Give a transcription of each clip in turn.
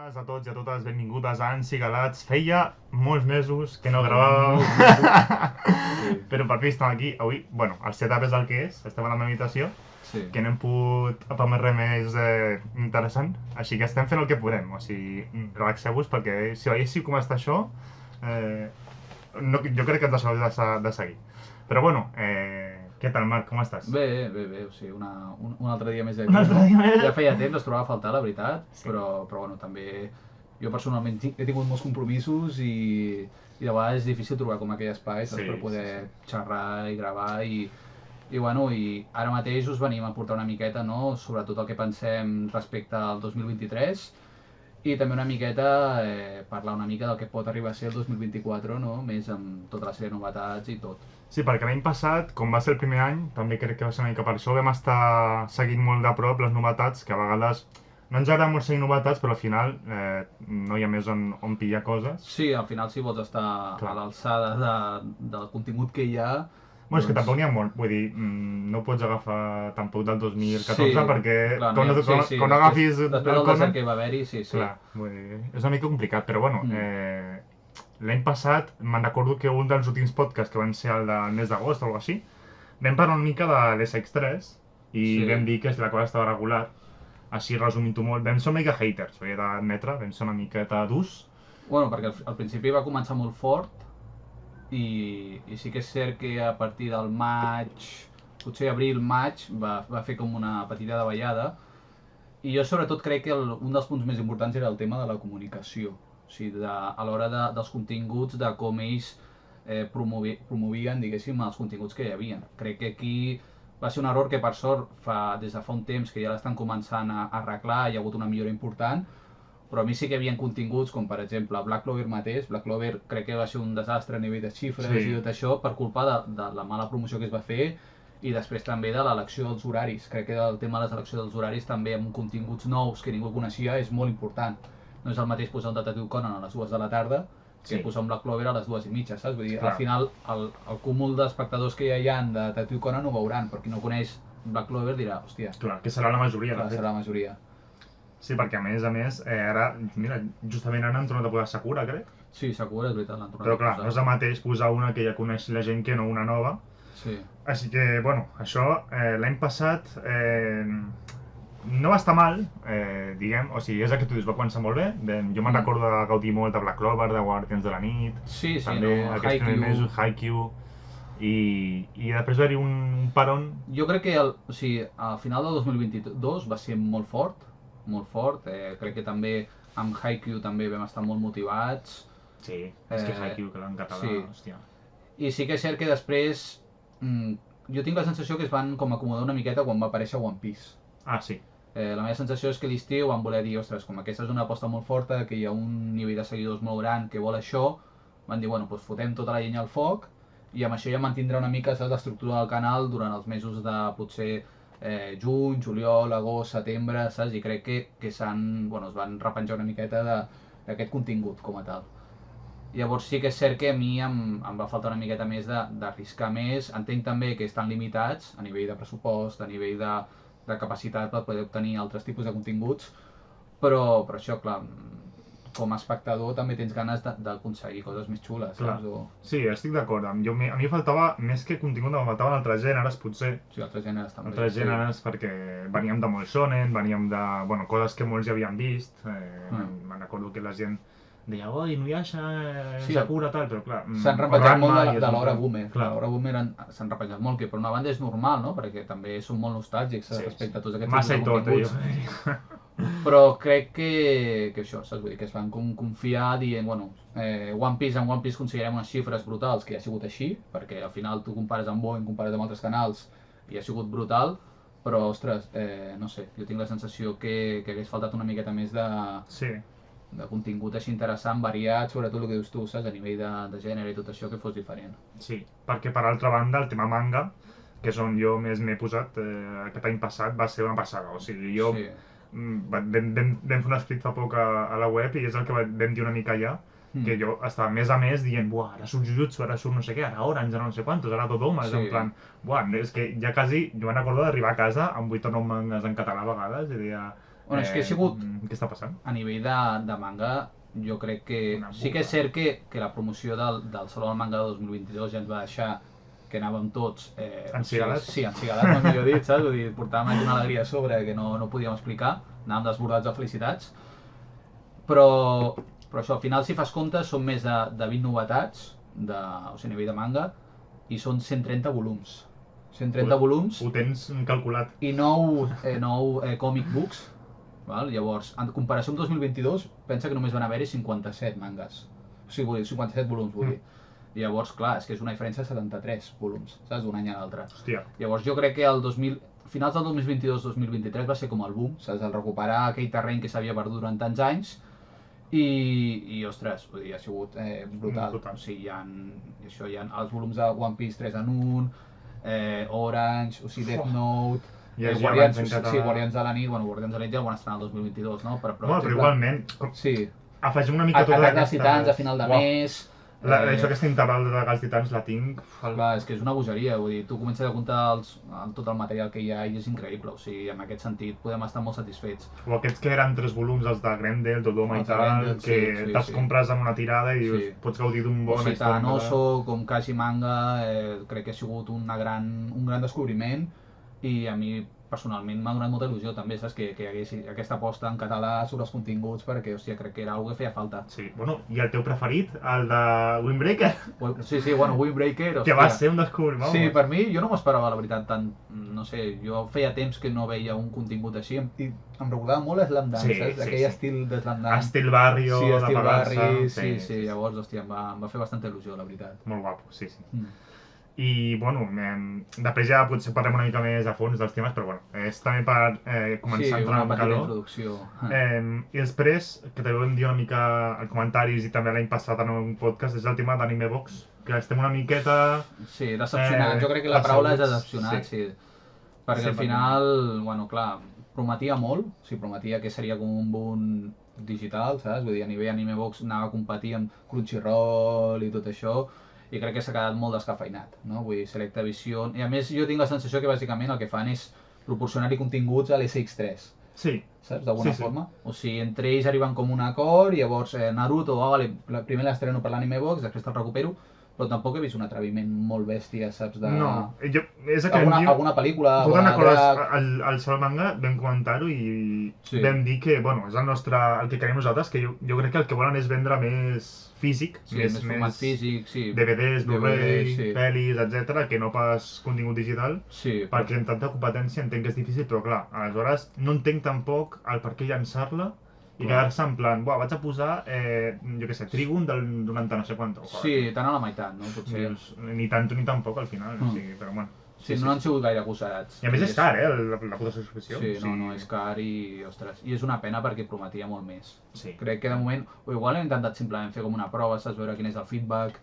bones a tots i a totes, benvingudes a Ansi Galats. Feia molts mesos que no gravàvem, però per fi estem aquí. Avui, bueno, el setup és el que és, estem a la meva habitació, que no hem pogut apamar res més interessant, així que estem fent el que podem, o sigui, relaxeu-vos perquè si veiéssiu com està això, no, jo crec que ens deixeu de seguir. Però bueno, què tal, Marc, com estàs? Bé, o sigui, un altre dia més aquí. Un altre dia més? Ja feia temps, es trobava a faltar, la veritat, sí. però bueno, també jo personalment he tingut molts compromisos i de vegades és difícil trobar com aquell espai per poder xerrar i gravar i ara mateix us venim a portar una miqueta, no?, sobretot el que pensem respecte al 2023 i també una miqueta parlar una mica del que pot arribar a ser el 2024, no?, més amb tota la sèrie de novetats i tot. Sí, perquè l'any passat, com va ser el primer any, també crec que va ser una mica per això, vam estar seguint molt de prop les novetats, que a vegades no ens agrada molt seguir novetats, però al final no hi ha més on pillar coses. Sí, al final si vols estar a l'alçada del contingut que hi ha... Bueno, és que tampoc n'hi ha molt, vull dir, no pots agafar tampoc del 2014 perquè quan agafis el Conan... Després del desert que hi va haver-hi, sí. Clar, vull dir, és una mica complicat, però bueno, l'any passat me'n recordo que un dels últims podcasts, que van ser el del mes d'agost o alguna cosa així, vam parlar una mica de l'SX3 i vam dir que la cosa estava regular, així resumint-ho molt, vam ser una mica haters, ho he d'admetre, vam ser una miqueta durs. Bueno, perquè al principi va començar molt fort i sí que és cert que a partir del maig, potser abril-maig, va fer com una petita davallada i jo sobretot crec que un dels punts més importants era el tema de la comunicació. O sigui, a l'hora dels continguts, de com ells promovien, diguéssim, els continguts que hi havia. Crec que aquí va ser un error que, per sort, des de fa un temps que ja l'estan començant a arreglar, hi ha hagut una millora important, però a mi sí que hi havia continguts, com per exemple Black Clover mateix. Black Clover crec que va ser un desastre a nivell de xifres i tot això per culpa de la mala promoció que es va fer i després també de l'elecció dels horaris. Crec que el tema de l'elecció dels horaris també amb continguts nous que ningú coneixia és molt important. No és el mateix posar un Detective Conan a les 2 de la tarda que posar un Black Clover a les 2:30, saps? Vull dir, al final el cúmul d'espectadors que ja hi ha de Detective Conan ho veuran, però qui no coneix Black Clover dirà, hòstia... Clar, que serà la majoria. Clar, serà la majoria. Sí, perquè a més, ara, mira, justament ara han tornat a posar Sakura, crec. Sí, Sakura, és veritat, l'han tornat a posar. Però clar, no és el mateix posar una que ja coneix la gent que no una nova. Sí. Així que, bueno, això l'any passat no va estar mal, diguem, o sigui, és el que tu dius, va començar molt bé. Jo me'n recordo de gaudir molt de Black Clover, de Guardians de la Nit, també aquests primers mesos, Haikyuu, i després va haver-hi un paron. Jo crec que al final del 2022 va ser molt fort, crec que també amb Haikyuu també vam estar molt motivats. Sí, és que Haikyuu, que en català, hòstia. I sí que és cert que després, jo tinc la sensació que es van com acomodar una miqueta quan va aparèixer One Piece. Ah, sí. La meva sensació és que l'estiu van voler dir, ostres, com aquesta és una aposta molt forta, que hi ha un nivell de seguidors molt gran que vol això, van dir, bueno, doncs fotem tota la llenya al foc i amb això ja mantindrà una mica l'estructura del canal durant els mesos de potser juny, juliol, agost, setembre, saps? I crec que es van repenjar una miqueta d'aquest contingut com a tal. Llavors sí que és cert que a mi em va faltar una miqueta més d'arriscar més. Entenc també que estan limitats a nivell de pressupost, a nivell de capacitat per poder obtenir altres tipus de continguts, però això, clar, com a espectador també tens ganes d'aconseguir coses més xules, saps? Sí, estic d'acord. A mi faltava, més que contingut, em faltaven altres gèneres, potser. Sí, altres gèneres també. Altres gèneres, perquè veníem de molt shonen, veníem de coses que molts ja havien vist. Me'n recordo que la gent deia, oi, no hi ha Sakura, tal, però clar... S'han repenjat molt de l'hora boomer. L'hora boomer s'han repenjat molt, que per una banda és normal, no? Perquè també són molt nostàlgics respecte a tots aquests massa i tot, jo. Però crec que això, saps? Vull dir, que es van confiar dient, bueno, amb One Piece considerem unes xifres brutals, que ja ha sigut així, perquè al final tu compares amb Boeing, compares amb altres canals, i ha sigut brutal, però, ostres, no sé, jo tinc la sensació que hagués faltat una miqueta més de contingut així interessant, variat, sobretot el que dius tu, saps? A nivell de gènere i tot això, que fos diferent. Sí, perquè per altra banda el tema manga, que és on jo més m'he posat aquest any passat, va ser una passada. O sigui, jo vam fer un escrit fa poc a la web i és el que vam dir una mica allà, que jo estava mes a mes dient, buah, ara surt Jujutsu, ara surt no sé què, ara Orange, ara no sé quantos, ara Dodoma, és en plan, buah, és que ja quasi, jo me'n recordo d'arribar a casa amb 8 o 9 mangas en català a vegades i deia, Bueno, és que ha sigut... Què està passant? A nivell de manga, jo crec que... Sí que és cert que la promoció del Saló del Manga de 2022 ja ens va deixar que anàvem tots... Encigalats? Sí, encigalats, millor dit, saps? Vull dir, portàvem una alegria a sobre que no podíem explicar, anàvem desbordats de felicitats, però això, al final, si fas compte, són més de 20 novetats, o sigui, a nivell de manga, i són 130 volums. 130 volums... Ho tens calculat. I 9 comic books. Val? Llavors, en comparació amb 2022, pensa que només van haver-hi 57 mangas. O sigui, 57 volums, vull dir. Llavors, clar, és que és una diferència de 73 volums, saps? D'un any a l'altre. Hòstia. Llavors, jo crec que finals del 2022-2023 va ser com el boom, saps? El recuperar aquell terreny que s'havia perdut durant tants anys i ostres, vull dir, ha sigut brutal. O sigui, hi ha els volums de One Piece 3 en 1, Orange, o sigui, Death Note... Guardians de la nit, Guardians de la nit ja el van estrenar el 2022, no? Però igualment, afegim una mica tota Atac dels Titans a final de mes... Aquesta interval d'Atac dels Titans la tinc... Clar, és que és una bogeria, vull dir, tu comences a comptar tot el material que hi ha i és increïble, o sigui, en aquest sentit podem estar molt satisfets. O aquests que eren 3 volums, els de Grendel, Dodoma i tal, que te'ls compres en una tirada i pots gaudir d'un bon... O sigui, tant Oso com Kashi Manga, crec que ha sigut un gran descobriment i a mi personalment m'ha donat molta il·lusió també, saps? Que hi hagués aquesta aposta en català sobre els continguts perquè, hòstia, crec que era una cosa que feia falta. Sí, bueno, i el teu preferit, el de Windbreaker? Sí, Windbreaker, hòstia. Que va ser un descobriment. Sí, per mi, jo no m'ho esperava, la veritat, tant, no sé, jo feia temps que no veia un contingut així i em recordava molt Slam Dance, saps? Aquell estil de Slam Dance. Estil barrio, de pagar-se. Sí, llavors, hòstia, em va fer bastanta il·lusió, la veritat. Molt guapo, sí. I, bueno, després ja potser parlem una mica més a fons dels temes, però bueno, és també per començar a entrar en calor. Introducció. I després, que també vam dir una mica en comentaris i també l'any passat en un podcast, és el tema d'Anime Box, que estem una miqueta... Sí, decepcionat, jo crec que la paraula és decepcionat, sí. Perquè al final, bueno, clar, prometia molt, o sigui, prometia que seria com un boom digital, saps? Vull dir, a nivell Anime Box anava a competir amb Crunchyroll i tot això, i crec que s'ha quedat molt descafeinat, no? Vull dir, Selecta Vision... I a més jo tinc la sensació que bàsicament el que fan és proporcionar-hi continguts a l'SX3. Sí. Saps? D'alguna forma. O sigui, entre ells arriben com un acord, i llavors Naruto, primer l'estreno per l'Anime Box, després te'l recupero, però tampoc he vist un atreviment molt bèstia, saps? No, és que alguna pel·lícula... Al Sol Manga vam comentar-ho i vam dir que, bueno, és el que creiem nosaltres, que jo crec que el que volen és vendre més físic, més format físic, DVDs, Blu-ray, pel·lis, etc, que no pas contingut digital, perquè amb tanta competència entenc que és difícil, però clar, aleshores no entenc tampoc el per què llançar-la i quedar-se en plan, vaig a posar, jo què sé, Trigun del 90 no sé quant. Sí, tant a la meitat, no? Potser. Ni tant ni tampoc al final, però bueno. Sí, no han sigut gaire agosarats. I a més és car, la puta subscripció. Sí, no, és car i, ostres, i és una pena perquè prometia molt més. Sí. Crec que de moment, o igual hem intentat simplement fer com una prova, saps, veure quin és el feedback,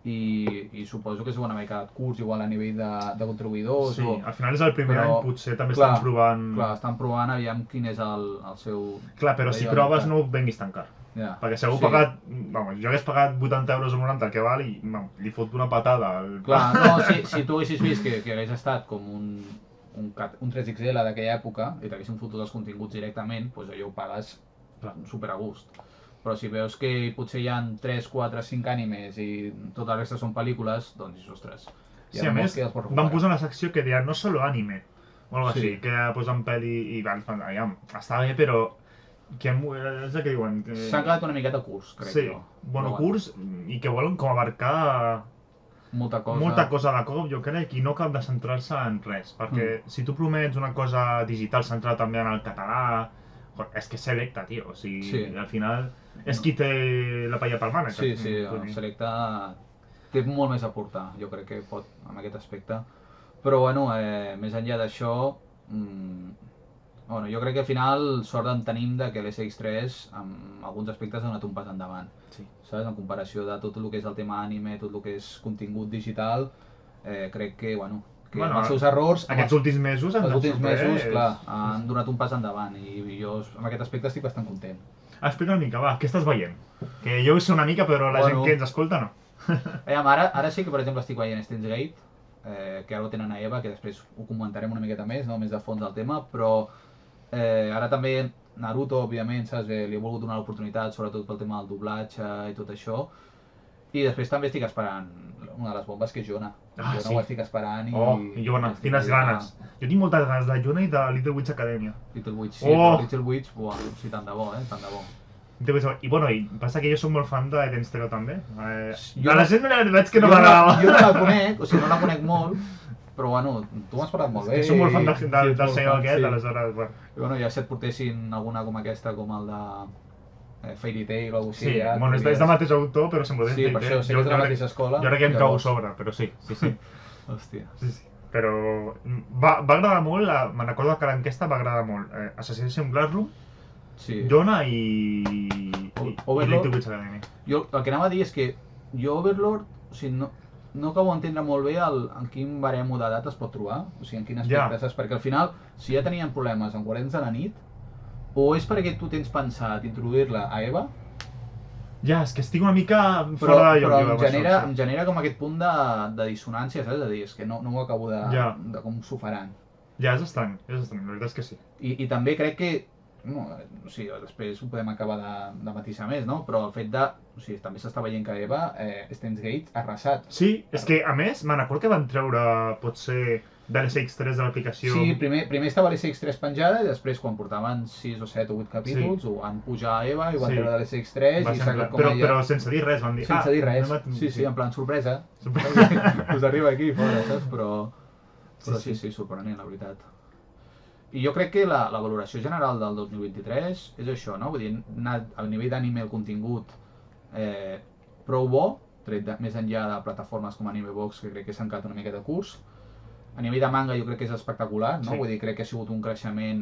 i suposo que és una mica curs, igual a nivell de contribuïdors. Sí, al final és el primer any, potser també estan provant... Clar, estan provant aviam quin és el seu... Clar, però si proves no ho venguis tan car. Perquè si algú pagat, jo hagués pagat 80 euros o 90 el que val i li fot una patada al... Clar, no, si tu haguessis vist que hagués estat com un 3XL d'aquella època i t'haguessin fotut els continguts directament, doncs allò ho pagues super a gust. Però si veus que potser hi ha 3, 4, 5 animes i tota la resta són pel·lícules, doncs dius, ostres... Sí, a més, van posar una secció que deia no solo anime, o alguna cosa així, que posen pel·li i està bé, però... és el que diuen... S'han quedat una miqueta curs, crec jo. Sí, bueno, curs i que volen com abarcar... molta cosa de cop, jo crec, i no cal de centrar-se en res, perquè si tu promets una cosa digital centrada també en el català, és que Selecta, tio, o sigui, al final és qui té la paella pel mànec. Sí, Selecta té molt més a portar, jo crec que pot, en aquest aspecte. Però, bueno, més enllà d'això, jo crec que al final sort en tenim que l'SX3 en alguns aspectes ha donat un pas endavant, saps? En comparació de tot el que és el tema anime, tot el que és contingut digital, crec que, amb els seus errors... Aquests últims mesos han donat un pas endavant i jo en aquest aspecte estic bastant content. Explica una mica, va, què estàs veient? Que jo ho sé una mica, però la gent que ens escolta no. Ara sí que, per exemple, estic veient Steins Gate, que ara ho tenen a EVA, que després ho comentarem una miqueta més, més de fons del tema, però ara també Naruto, òbviament, saps? Li he volgut donar l'oportunitat, sobretot pel tema del doblatge i tot això. I després també estic esperant una de les bombes, que és Yona. Yona ho estic esperant i... Oh, Yona, quines ganes. Jo tinc moltes ganes de Yona i de Little Witch Academia. Little Witch, sí, Little Witch, buah, sí, tant de bo, tant de bo. I bueno, passa que jo soc molt fan d'Eden Zero també. La gent veig que no m'agrada. Jo no la conec, o sigui, no la conec molt, però bueno, tu m'has parlat molt bé. Soc molt fan del senyor aquest, aleshores, bueno. I bueno, ja si et portessin alguna com aquesta, com el de Fairy Tail o alguna cosa així. Sí, bueno, és del mateix autor, però sembla sí, per això, sé que és de la mateixa escola. Jo crec que em cau a sobre, però sí. Hòstia. Sí. Però va agradar molt, me'n recordo que l'enquesta va agradar molt. Assassination Classroom, Yona i Little Witch Academy. Jo el que anava a dir és que jo Overlord, o sigui, no acabo d'entendre molt bé en quin baremo d'edat es pot trobar, o sigui, en quin aspecte, saps? Perquè al final, si ja tenien problemes en Guardians de la Nit, o és perquè tu tens pensat introduir-la a Eva? Ja, és que estic una mica fora de lloc. Però em genera com aquest punt de dissonància, saps? És a dir, és que no ho acabo de com s'ho faran. Ja, és estrany, la veritat és que sí. I també crec que, no, o sigui, després ho podem acabar de matisar més, no? Però el fet de, o sigui, també s'està veient que Eva, Steins Gate ha arrasat. Sí, és que a més, me'n recordo que van treure, potser, de l'SX3 de l'aplicació. Sí, primer estava l'SX3 penjada i després quan portaven 6 o 7 o 8 capítols ho van pujar a Eva i ho van treure de l'SX3 i s'ha quedat com ella... Però sense dir res, van dir... Sense dir res, sí, en plan sorpresa. Us arriba aquí fora, saps? Però sí, sorprenent, la veritat. I jo crec que la valoració general del 2023 és això, no? Vull dir, a nivell d'anime el contingut prou bo, tret més enllà de plataformes com Animebox, que crec que s'han quedat una miqueta curts. A nivell de manga jo crec que és espectacular, no? Vull dir, crec que ha sigut un creixement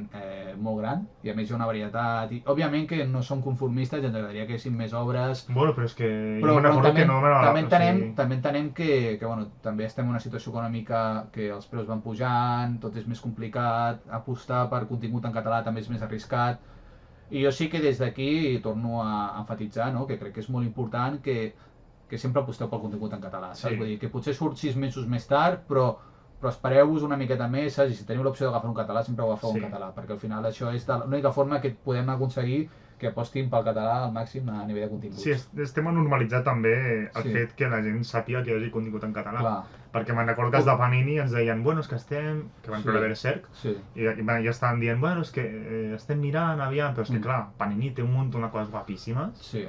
molt gran i a més hi ha una varietat i òbviament que no som conformistes i ens agradaria que haguessin més obres. Bueno, però és que jo me'n recordo que no també entenem que bueno, també estem en una situació econòmica que els preus van pujant, tot és més complicat, apostar per contingut en català també és més arriscat i jo sí que des d'aquí torno a emfatitzar, no? Que crec que és molt important que sempre aposteu pel contingut en català, saps? Vull dir, que potser surt 6 mesos més tard, però espereu-vos una miqueta més, saps? I si teniu l'opció d'agafar un català, sempre ho agafeu en català, perquè al final això és l'única forma que podem aconseguir que apostin pel català al màxim a nivell de continguts. Sí, estem a normalitzar també el fet que la gent sàpiga que hi hagi contingut en català. Clar. Perquè me'n recordo que els de Panini ens deien, bueno, és que van treure Berserk, i ja estaven dient, bueno, és que estem mirant, aviam, però és que clar, Panini té un munt de coses guapíssimes. Sí.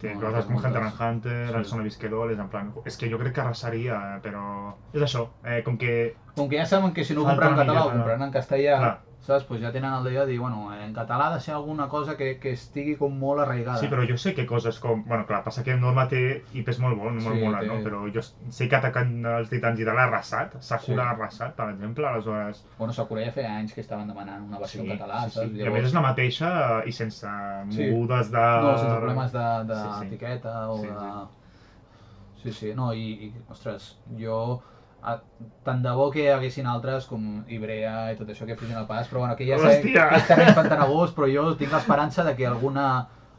Té coses com Hunter x Hunter, el Son of Visquedol, en plan... És que jo crec que arrasaria, però... És això, com que ja saben que si no ho compraran en català o compraran en castellà, saps? Pues ja tenen el dia de dir, bueno, en català ha de ser alguna cosa que estigui com molt arraigada. Sí, però jo sé que coses com... Bueno, clar, passa que Norma té IPs molt bona, no? Però jo sé que Atacant els Titans i tal ha arrasat, Sakura ha arrasat, per exemple, aleshores... Bueno, Sakura ja feia anys que estaven demanant una versió en català, saps? I a més és la mateixa i sense mogudes de... No, sense problemes d'etiqueta o de... Sí, no, i ostres, jo... Tant de bo que hi haguessin altres com Ibrea i tot això que fessin el pas, però bueno, que ja sé que és terreny pantanegós, però jo tinc l'esperança de que alguna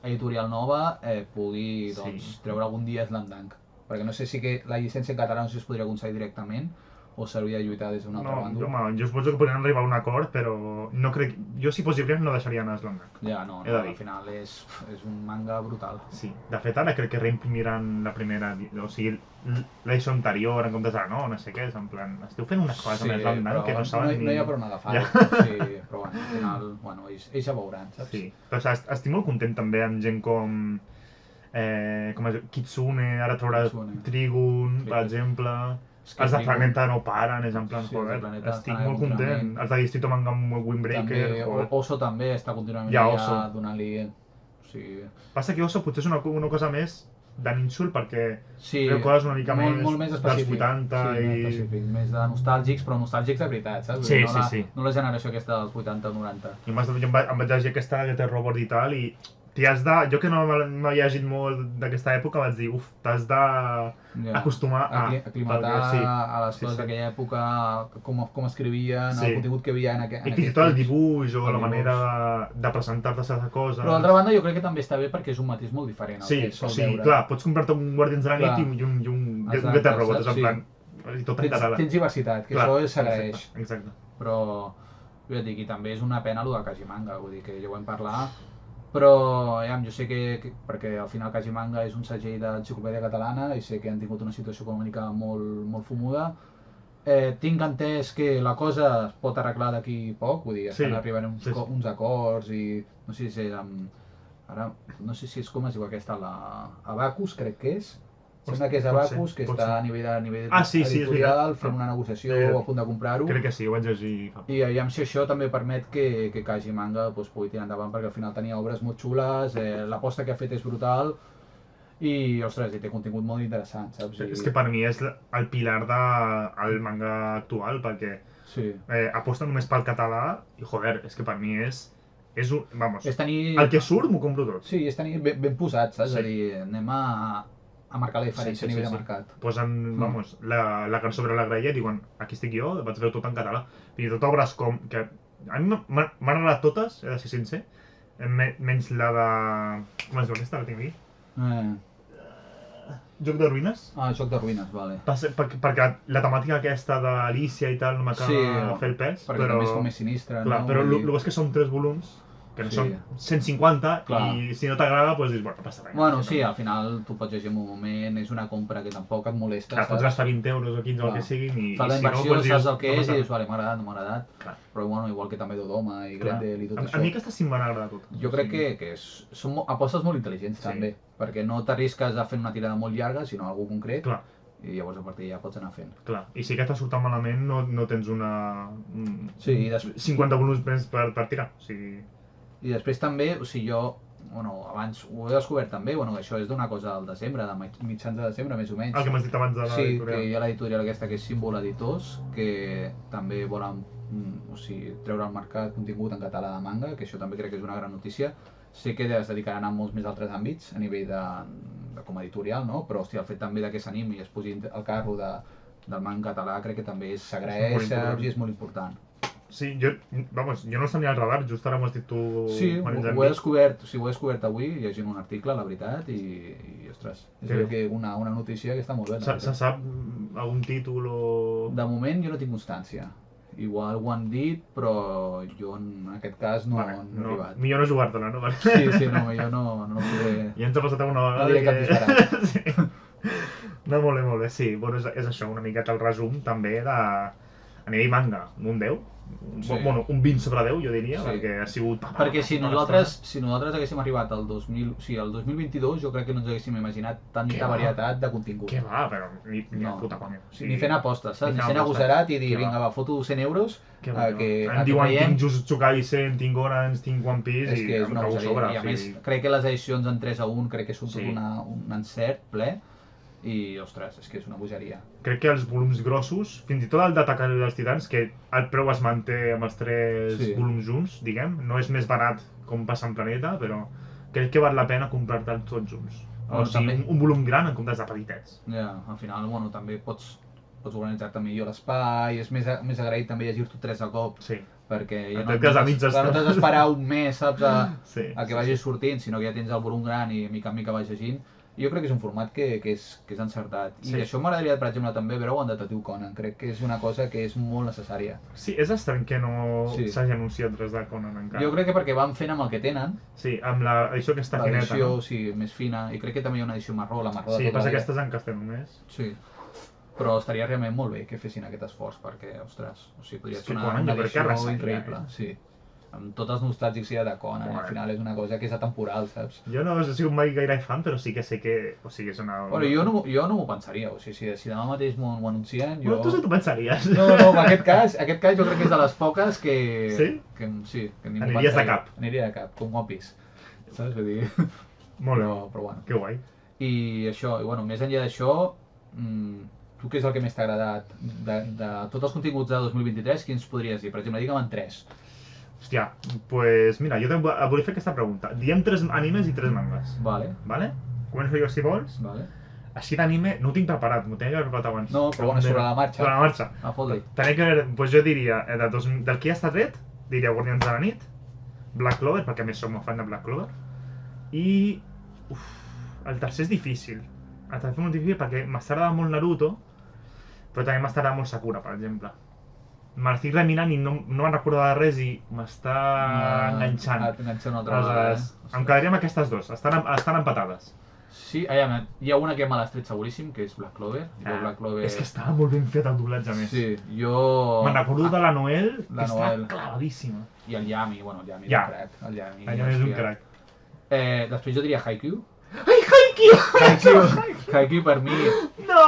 editorial nova pugui treure algun dia Slam Dunk, perquè no sé si que la llicència en català no sé si es podria aconseguir directament o s'hauria de lluitar des d'un altre bàndol. No, jo suposo que podrien arribar a un acord, però no crec... Jo, si fos Ibrea, no deixaria anar Slam Dunk. Ja, no, al final és un manga brutal. Sí, de fet ara crec que reimprimiran la primera, o sigui, l'edició anterior en comptes de no sé què, és en plan, esteu fent unes coses amb Slam Dunk que no saben ni... No hi ha per on agafar-ho, sí, però bueno, al final, bueno, ells ja veuran, saps? Sí, però estic molt content també amb gent com Kitsune, ara traurà Trigun, per exemple... Els de Planeta no paren, és en plan, joder, estic molt content. Els de Distrito Manga amb Windbreaker, joder. Oso també està contínuament allà donant-li... Passa que Oso potser és una cosa més de nínxol perquè veu coses una mica més dels 80 i... més de nostàlgics, però nostàlgics de veritat, saps? Sí. No la generació aquesta dels 80 o 90. I jo em vaig llegir aquesta de Robot i tal i jo que no m'he llegit molt d'aquesta època vaig dir, t'has d'acostumar a... Aclimatar a les coses d'aquella època, com escrivien, el contingut que hi havia en aquest... I fins i tot el dibuix o la manera de presentar-te certes coses... Però d'altra banda jo crec que també està bé perquè és un matís molt diferent. Sí, clar, pots comprar-te un Guardians de la Nit i un Get Robot, és en plan... Tens diversitat, que això s'agraeix. Exacte. Però Ja et dic, i també és una pena el de Kajimanga, vull dir que ja ho vam parlar, però jo sé perquè al final Kajimanga és un segell d'enciclopèdia catalana i sé que han tingut una situació econòmica molt fumuda. Tinc entès que la cosa es pot arreglar d'aquí poc, vull dir, estan arribant uns acords i no sé si és ara no sé si és com es diu aquesta, la Abacus crec que és. Sembla que és Abacus, que està a nivell editorial, fent una negociació a punt de comprar-ho. Crec que sí, ho vaig llegir. I aviam si això també permet que Kajimanga pugui tirar endavant, perquè al final tenia obres molt xules, l'aposta que ha fet és brutal, i, ostres, té contingut molt interessant, saps? És que per mi és el pilar del manga actual, perquè aposta només pel català i, joder, és que per mi és vamos, el que surt m'ho compro tot. Sí, és tenir ben posat, saps? És a dir, anem a marcar la diferència a nivell de mercat. Posen, vamos, la cançó sobre la graella i diuen, aquí estic jo, vaig veure tot en català. I tot obres com, que a mi m'han agradat totes, he de ser sincer, menys la de... com es diu aquesta, la tinc aquí? Joc de ruïnes? Joc de ruïnes, vale. Perquè la temàtica aquesta d'Alícia i tal no m'acaba de fer el pes. Perquè també és com més sinistre, no? Clar, però el que és que són 3 volums, que no són 150, i si no t'agrada, doncs dius, bueno, no passa res. Bueno, sí, al final tu pots llegir en un moment, és una compra que tampoc et molesta. Pots gastar 20 euros o 15 o el que siguin i fa la inversió, saps el que és i dius, vale, m'ha agradat, no m'ha agradat. Però bueno, igual que també Dodoma i Grendel i tot això. A mi aquestes sí m'han agradat totes. Jo crec que són apostes molt intel·ligents també, perquè no t'arrisques a fer una tirada molt llarga, sinó algú concret. I llavors a partir ja pots anar fent. Clar, i si aquesta surt tan malament no tens 50 volums més per tirar. I després també, o sigui, jo, abans ho he descobert també, que això és d'una cosa del desembre, de mitjans de desembre, més o menys. El que m'has dit abans de l'editorial. Sí, que hi ha l'editorial aquesta que és Símbol Editors, que també volen treure al mercat contingut en català de manga, que això també crec que és una gran notícia. Sé que es dedicaran a molts més altres àmbits a nivell de com a editorial, no? Però hòstia, el fet també que s'animi i es posi al carro del manga català crec que també s'agraeix i és molt important. Sí, jo no els tenia al radar, just ara m'ho has dit tu... Sí, ho he descobert avui llegint un article, la veritat, i ostres, és una notícia que està molt bé. Se sap algun títol o...? De moment jo no tinc constància. Igual ho han dit, però jo en aquest cas no he arribat. Millor no jugar-te-la, no? Sí, no, millor no podré... Ja ens ha passat alguna vegada. No diré cap disparat. No, molt bé, sí. Bueno, és això, una miqueta el resum també a nivell manga, un 10. Bueno, un 20 sobre 10, jo diria, perquè ha sigut... Perquè si nosaltres haguéssim arribat al 2022, jo crec que no ens haguéssim imaginat tanta varietat de contingut. Què va, però ni puta conya. Ni fent apostes, saps? Ni sent agosarat i dir, vinga, va, foto 100 euros... Em diuen, tinc Jujutsu Kaisen, tinc Orange, tinc One Piece i em trobo sobre. I a més, crec que les edicions en 3-1 crec que són tot un encert ple. I, ostres, és que és una bogeria. Crec que els volums grossos, fins i tot el d'Atac dels Titans, que el preu es manté amb els 3 volums junts, diguem, no és més barat com passa en Planeta, però crec que val la pena comprar-te'ls tots junts. O sigui, un volum gran en comptes de petitets. Ja, al final, també pots organitzar-te millor l'espai, és més agraït també llegir-t'ho 3 de cop. Sí. Perquè ja no t'has d'esperar un mes, saps, a que vagis sortint, sinó que ja tens el volum gran i mica en mica vas llegint. Jo crec que és un format que és encertat. I això m'agradaria, per exemple, també veure-ho en Detectiu Conan. Crec que és una cosa que és molt necessària. Sí, és estrany que no s'hagi anunciat res de Conan encara. Jo crec que perquè van fent amb el que tenen. Sí, amb l'edició aquesta fineta, no? L'edició, sí, més fina. I crec que també hi ha una edició marró, la marró de tota la vida. Sí, passa que aquesta és en castellà només. Sí. Però estaria realment molt bé que fessin aquest esforç, perquè, ostres, podria ser una edició increïble. Sí. Amb tots els nostàlgics de Conan, al final és una cosa que és atemporal, saps? Jo no he sigut mai gaire fan, però sí que sé que... O sigui, és una... Bueno, jo no m'ho pensaria, o sigui, si demà mateix m'ho anuncien, jo... Bueno, tu sí t'ho pensaries. No, en aquest cas jo crec que és de les poques que... Sí? Sí, que ni m'ho pensaria. Aniries de cap. Aniria de cap, com One Piece, saps? Vull dir... Molt bé, però bueno. Que guai. I això, més enllà d'això, tu què és el que més t'ha agradat? De tots els continguts de 2023, quins podries dir? Per exemple, digue'm en 3. Hòstia, pues mira, jo volia fer aquesta pregunta. Diem 3 animes i 3 mangas. Vale. Començo jo si vols. Vale. Així d'anime, no ho tinc preparat, m'ho tenia que haver preparat abans. No, però bueno, sobre la marxa. Sobre la marxa. Fot-li. Tenia que haver, doncs jo diria, del que ja està tret, diria Guardians de la Nit, Black Clover, perquè a més som molt fan de Black Clover, i... el tercer és difícil. El tercer és molt difícil perquè m'està agradant molt Naruto, però també m'està agradant molt Sakura, per exemple. me l'estic remirant i no me'n recordava de res i m'està enganxant. Enganxant una altra vegada, Em quedaria amb aquestes dues, estan empatades. Sí, hi ha una que me l'has tret seguríssim, que és Black Clover. Black Clover... És que estava molt ben fet el doblatge, a més. Sí, jo... Me'n recordo de la Noel, que està clavadíssima. I el Yami, bueno, el Yami és un crac. El Yami és un crac. Després jo diria Haikyuu. Ai, Haikyuu! Haikyuu per mi... No!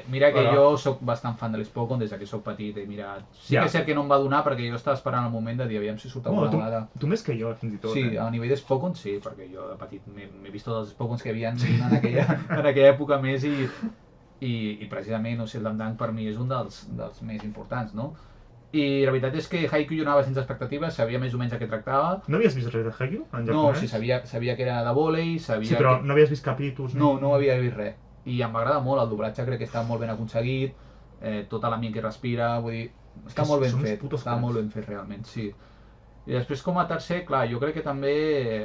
Mira que jo sóc bastant fan de l'Spokon des que sóc petit, he mirat... Sí que és cert que no em va donar perquè jo estava esperant el moment de dir aviam si surt alguna vegada. Tu més que jo, fins i tot. Sí, a nivell d'Spokon sí, perquè jo de petit m'he vist tots els Spokons que hi havia en aquella època més i precisament, no sé, el Dandan per mi és un dels més importants, no? I la veritat és que Haikyuu jo anava sense expectatives, sabia més o menys a què tractava. No havies vist res de Haikyuu en japonès? No, sí, sabia que era de vòlei, sabia... Sí, però no havies vist capítols? No havia vist res. I em va agradar molt, el doblatge crec que està molt ben aconseguit, tot l'ambient que respira, vull dir, està molt ben fet, realment, sí. I després com a tercer, clar, jo crec que també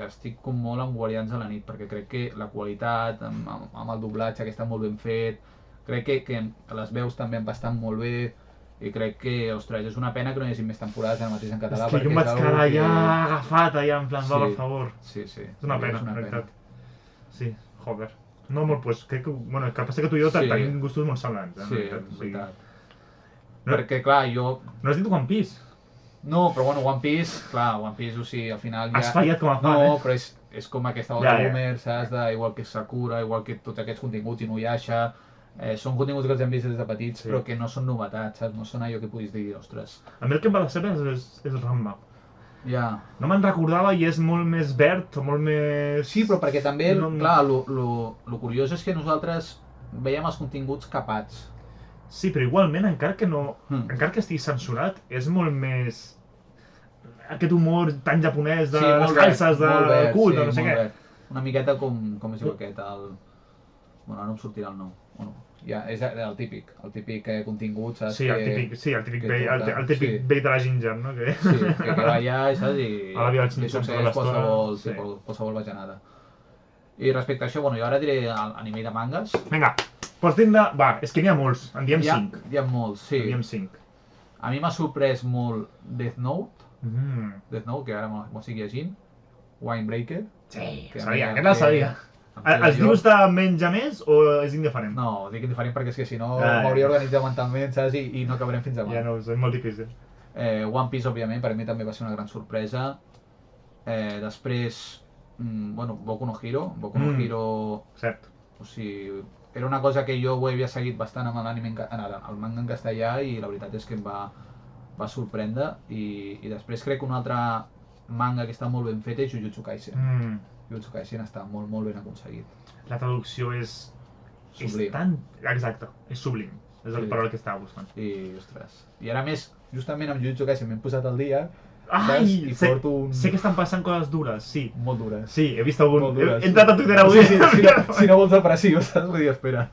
estic com molt amb Guardians de la nit, perquè crec que la qualitat, amb el doblatge que està molt ben fet, crec que les veus també estan molt bé, i crec que, ostres, és una pena que no hi hagi més temporades ara mateix en català. És que jo em vaig quedar ja agafat allà, en plan, va, per favor. Sí. És una pena, en veritat. Sí, joder. No, molt, doncs, crec que, bueno, que passa que tu i jo tenim gustos molt semblants, Sí, és veritat. Perquè, clar, jo... No has dit One Piece? No, però bueno, One Piece, clar, One Piece, o sigui, al final ja... Has fallat com a fan, No, però és com aquesta oda boomer, saps? Igual que Sakura, igual que tots aquests continguts, Inuyasha... Són continguts que els hem vist des de petits, però que no són novetats, saps? No són allò que puguis dir, ostres... A mi el que em va decebre és Ranma. Ja. No me'n recordava i és molt més verd, molt més... Sí, però perquè també, clar, lo curiós és que nosaltres veiem els continguts capats. Sí, però igualment, encara que estigui censurat, és molt més... Aquest humor tan japonès de les calces, del cul, no sé què. Una miqueta com es diu aquest, el... Bueno, ara no em sortirà el nom. Bueno, ja, és el típic contingut, saps? Sí, el típic vell de la Ginger, no? Sí, que va allà, saps? I succeeix qualsevol bajanada. I respecte a això, bueno, jo ara diré a nivell de mangas. Vinga, pots dir-ne... Va, és que n'hi ha molts, en diem 5. Hi ha molts, sí. En diem 5. A mi m'ha sorprès molt Death Note. Death Note, que ara m'ho estic llegint. Winebreaker. Sí, sabia, aquest el sabia. Els dius de menja més o és indiferent? No, dic indiferent perquè és que si no m'hauria organitzat mentalment, saps? I no acabarem fins demà. Ja no, és molt difícil. One Piece, òbviament, per a mi també va ser una gran sorpresa. Després, bueno, Boku no Hero. Boku no Hero... Cert. O sigui, era una cosa que jo ho havia seguit bastant amb l'anime, el manga en castellà, i la veritat és que em va sorprendre. I després crec que un altre manga que està molt ben fet és Jujutsu Kaisen. Jujutsu Kaisen està molt, molt ben aconseguit. La traducció és... Sublim. Exacte, és sublim. És el parol que estava buscant. I, ostres... I ara més, justament amb Jujutsu Kaisen m'hem posat al dia. Ai, sé que estan passant coses dures, sí. Molt dures. Sí, he vist algun... He entrat a Twitter avui. Si no vols depressiu, saps? Vull dir, espera.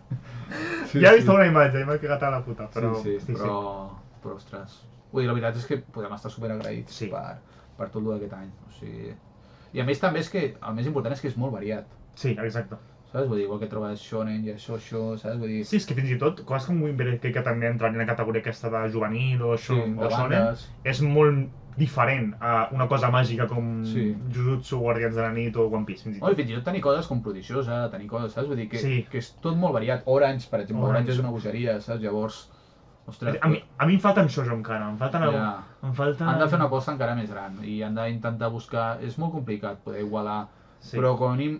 Ja he vist una imatge i m'he cagat a la puta, però... Però, ostres... Vull dir, la veritat és que podem estar superagraïts per tot d'aquest any. O sigui... I a més també és que el més important és que és molt variat. Sí, exacte. Saps? Vull dir, igual que trobes shonen i shoujo, saps? Vull dir... Sí, és que fins i tot, coses com Winebreaker, que també entra en la categoria aquesta de juvenil o shonen, és molt diferent a una cosa màgica com Jujutsu, Guardians de la nit o One Piece, fins i tot. Fins i tot tenir coses com Prodigiosa, tenir coses, saps? Vull dir que és tot molt variat. Orange, per exemple, Orange és una bogeria, saps? Llavors... Ostres, a mi em falten shoujo encara, em falten... Han de fer una aposta encara més gran i han d'intentar buscar... És molt complicat poder igualar, però com a mínim,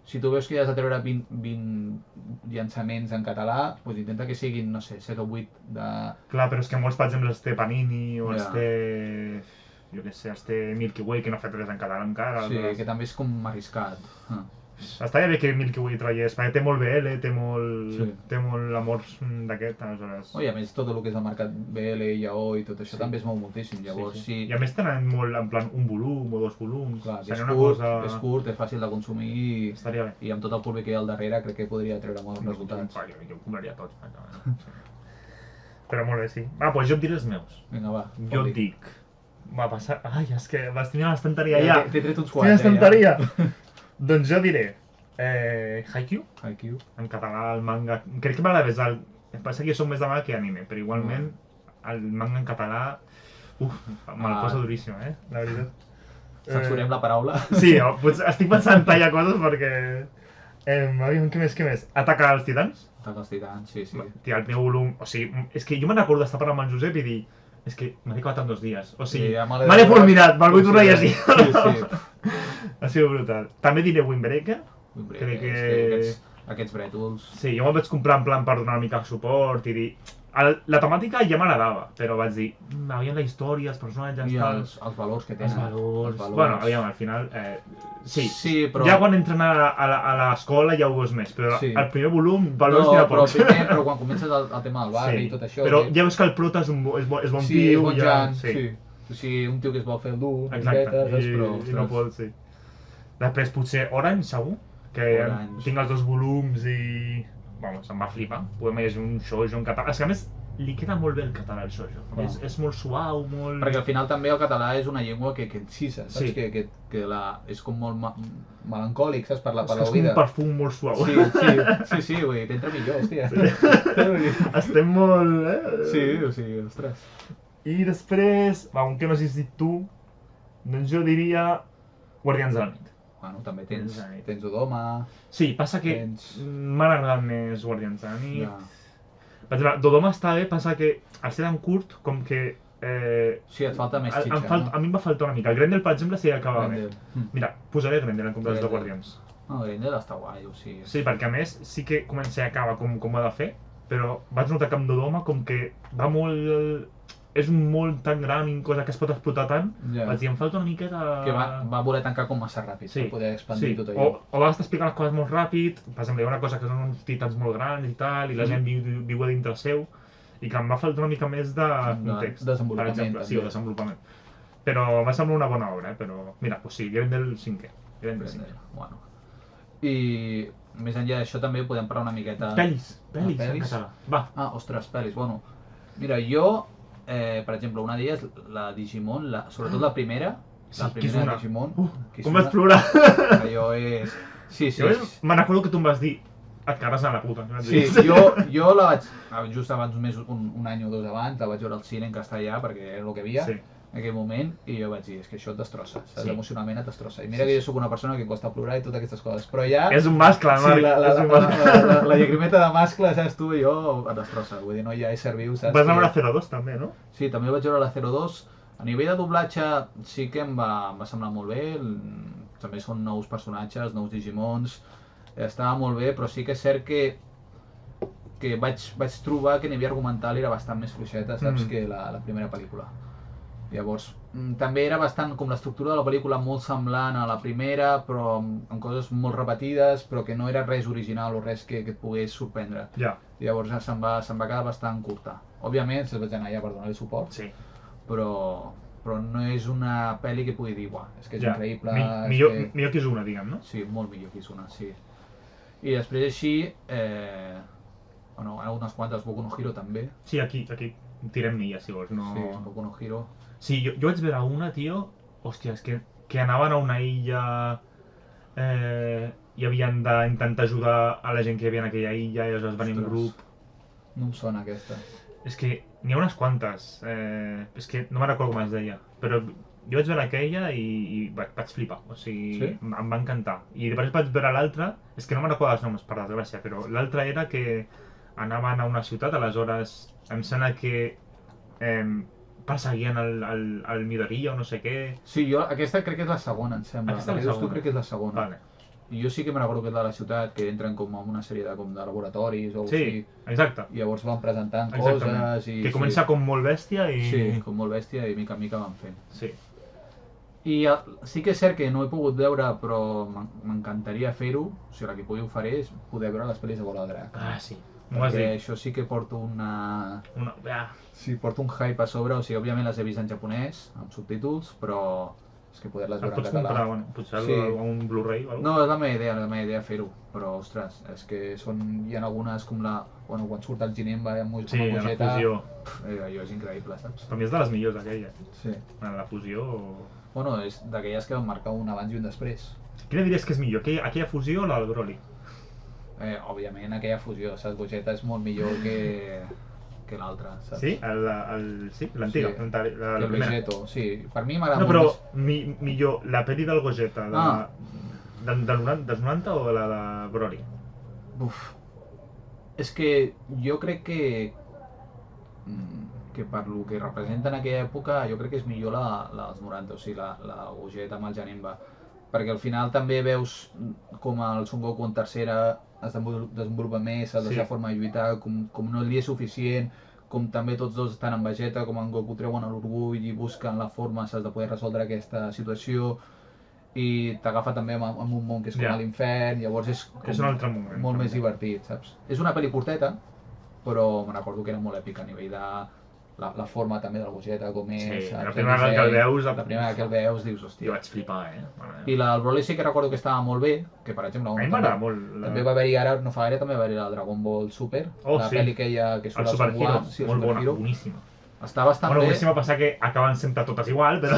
si tu veus que has de treure 20 llançaments en català, doncs intenta que siguin, no sé, 7 o 8 de... Clar, però és que molts, per exemple, els té Panini o els té... Jo què sé, els té Milky Way, que no ha fet res en català encara. Sí, que també és com arriscat. Estaria bé que Milky Way traiés, perquè té molt BL, té molt amor d'aquest, aleshores... I a més tot el que és el mercat BL, yaoi i tot això també es mou moltíssim, llavors sí. I a més tenen molt, en plan, un volum o 2 volums... Clar, és curt, és fàcil de consumir i amb tot el públic que hi ha al darrere crec que podria treure molts resultats. Jo compraria tots, però molt bé, sí. Doncs jo et diré els meus. Vinga, va. Jo et dic... Va passar... Ai, és que vas tenir l'estanteria ja. T'he tret uns quants, ja. Doncs jo diré Haikyuu. Haikyuu. En català, el manga... Crec que m'agrada més el... Passa que jo soc més de manga que anime, però igualment el manga en català, me la posa duríssima, la veritat. Censurem la paraula. Sí, estic pensant en tallar coses perquè... aviam, què més? Ataca als titans? Ataca als titans, sí. Tia, el meu volum... O sigui, és que jo me'n recordo d'estar parlant amb en Josep i dir és que m'he acabat en 2 dies. O sigui, me l'he fulminat, me'l vull tornar a llegir. Sí. Ha sigut brutal. També diré Windbreaker. Crec que... Aquests brètols... Sí, jo me'l vaig comprar en plan per donar una mica de suport i dir... La temàtica ja m'agradava, però vaig dir, aviam la història, els personatges... I els valors que tenen. Els valors... Bueno, aviam, al final... Sí, però... Ja quan entren a l'escola ja ho veus més, però el primer volum, valors n'hi ha pocs. Però quan comences el tema del barri i tot això... Però ja veus que el prota és bon tio... Sí. O sigui, un tio que es vol fer el dur, exacte, i no pot, sí. Després potser Orange, segur, que tinc els 2 volums i... Vamos, em va flipar. Podem llegir un shoujo en català. És que a més li queda molt bé el català al shoujo. És molt suau, molt... Perquè al final també el català és una llengua que encisa, saps? Que és com molt melancòlic, saps? Per la vida. És com un perfum molt suau. Sí, vull dir, t'entra millor, hòstia. Estem molt... Sí, o sigui, ostres. I després, un que no hagis dit tu, doncs jo diria Guardians de la nit. Bueno, també tens Odoma... Sí, passa que m'han agradat més Guardians de la nit. Per exemple, Dodoma està bé, passa que al ser tan curt, com que... Sí, et falta més xitxa, no? A mi em va faltar una mica. El Grendel, per exemple, sí que acaba bé. Mira, posaré Grendel en comptes de Guardians. No, Grendel està guai, o sigui... Sí, perquè a més sí que comença i acaba com ho ha de fer, però vaig notar que amb Dodoma com que va molt... És un món tan gran i cosa que es pot explotar tant, vaig dir, em falta una mica de... Que va voler tancar com massa ràpid, per poder expandir tot allò. O vas explicar les coses molt ràpid, per exemple, hi ha una cosa que són uns titans molt grans i tal, i la gent viu a dintre seu, i que em va faltar una mica més de context, per exemple. Sí, o desenvolupament. Però va semblar una bona obra, però... Mira, doncs sí, Grendel 5è. Bueno. I més enllà d'això també podem parlar una miqueta... Pel·lis en català, va. Ostres, pel·lis, bueno. Mira, jo... per exemple, una d'elles, la Digimon, sobretot la primera Digimon. Com vas plorar! Allò és... Sí. Me'n recordo que tu em vas dir, et cagues a la puta. Sí, jo la vaig, just abans, un any o 2 abans, la vaig veure al cine en castellà perquè era el que havia en aquell moment, i jo vaig dir, és que això et destrossa, emocionalment et destrossa. I mira que jo soc una persona que em costa plorar i totes aquestes coses, però ja... És un mascle, Marc. La llagrimeta de mascle, saps tu, jo et destrossa, vull dir, no hi ha ésser viu, saps? Vas veure la 02 també, no? Sí, també vaig veure la 02. A nivell de doblatge sí que em va semblar molt bé, també són nous personatges, nous Digimons, estava molt bé, però sí que és cert que vaig trobar que a nivell argumental era bastant més fluixeta, saps, que la primera pel·lícula. Llavors, també era bastant com l'estructura de la pel·lícula molt semblant a la primera, però amb coses molt repetides, però que no era res original o res que et pogués sorprendre. Llavors se'm va quedar bastant curta. Òbviament, se'ls vaig anar allà per donar-li suport, però no és una pel·li que pugui dir, és que és increïble... Millor que Izuna, diguem, no? Sí, molt millor que Izuna, sí. I després així, bueno, unes quantes, Boku no Hero també. Sí, aquí tirem milles, si vols, no... Sí, Boku no Hero. Sí, jo vaig veure una, tio, hòstia, és que anaven a una illa i havien d'intentar ajudar a la gent que hi havia en aquella illa i aleshores van en grup. No em sona aquesta. És que n'hi ha unes quantes, és que no me'n recordo com es deia, però jo vaig veure aquella i vaig flipar, o sigui, em va encantar. I després vaig veure l'altra, és que no me'n recordo els noms, per desgràcia, però l'altra era que anaven a una ciutat, aleshores em sembla que perseguien el Midoriya o no sé què... Sí, jo aquesta crec que és la segona, em sembla. Aquesta és la segona? Crec que és la segona. Vale. I jo sí que me recordo que és de la ciutat, que entren com en una sèrie de laboratoris o sí, exacte. I llavors van presentant coses i... Que comença com molt bèstia i... Sí, com molt bèstia i mica en mica van fent. Sí. I sí que és cert que no he pogut veure, però m'encantaria fer-ho, o sigui, la que pugui ho faré és poder veure les pel·lis de Bola de Drac. Sí. Perquè això sí que porto Sí, porto un hype a sobre, o sigui, òbviament les he vist en japonès, amb subtítols, però és que poder-les veure en català... pots comprar, bueno, potser un Blu-ray o alguna cosa? No, és la meva idea fer-ho, però, ostres, és que hi ha algunes com bueno, quan surt el Jinemba amb la fusió. Allò és increïble, saps? Per mi és de les millors aquella. Sí. La fusió... Bueno, és d'aquelles que van marcar un abans i un després. Quina diries que és millor, aquella fusió o la del Broly? Òbviament aquella fusió, saps? Gogeta és molt millor que que l'altre, saps? Sí? Sí? L'antiga? Sí, La el primera? Vegeto, sí. Per mi m'agrada No, molt però millor, la pel·li del Gogeta, dels 90 o la de Broly? Uf. És que jo crec que per lo que representa en aquella època, jo crec que és millor la dels 90, o sigui, la Gogeta amb el Janemba. Perquè al final també veus com el Son Goku en tercera es desenvolupa més, la seva forma de lluitar, com no li és suficient, com també tots dos estan en Vegeta, com en Goku treuen l'orgull i busquen la forma, saps, de poder resoldre aquesta situació, i t'agafa també amb un món que és com a l'infern, llavors és un altre moment, molt més divertit, saps? És una pel·li curteta, però me recordo que era molt èpica a nivell de la forma també del Gogeta, com és... La primera vegada que el veus... La primera vegada que el veus dius, hòstia... Jo vaig flipar, I el Broly sí que recordo que estava molt bé, que per exemple... A mi m'agrada molt... També va haver-hi ara, no fa gaire, també va haver-hi la Dragon Ball Super, la pel·li que surt al Super Hero, molt bona, Hero. boníssima. Està bastant bé. Boníssima passar que acaben sempre totes igual, però...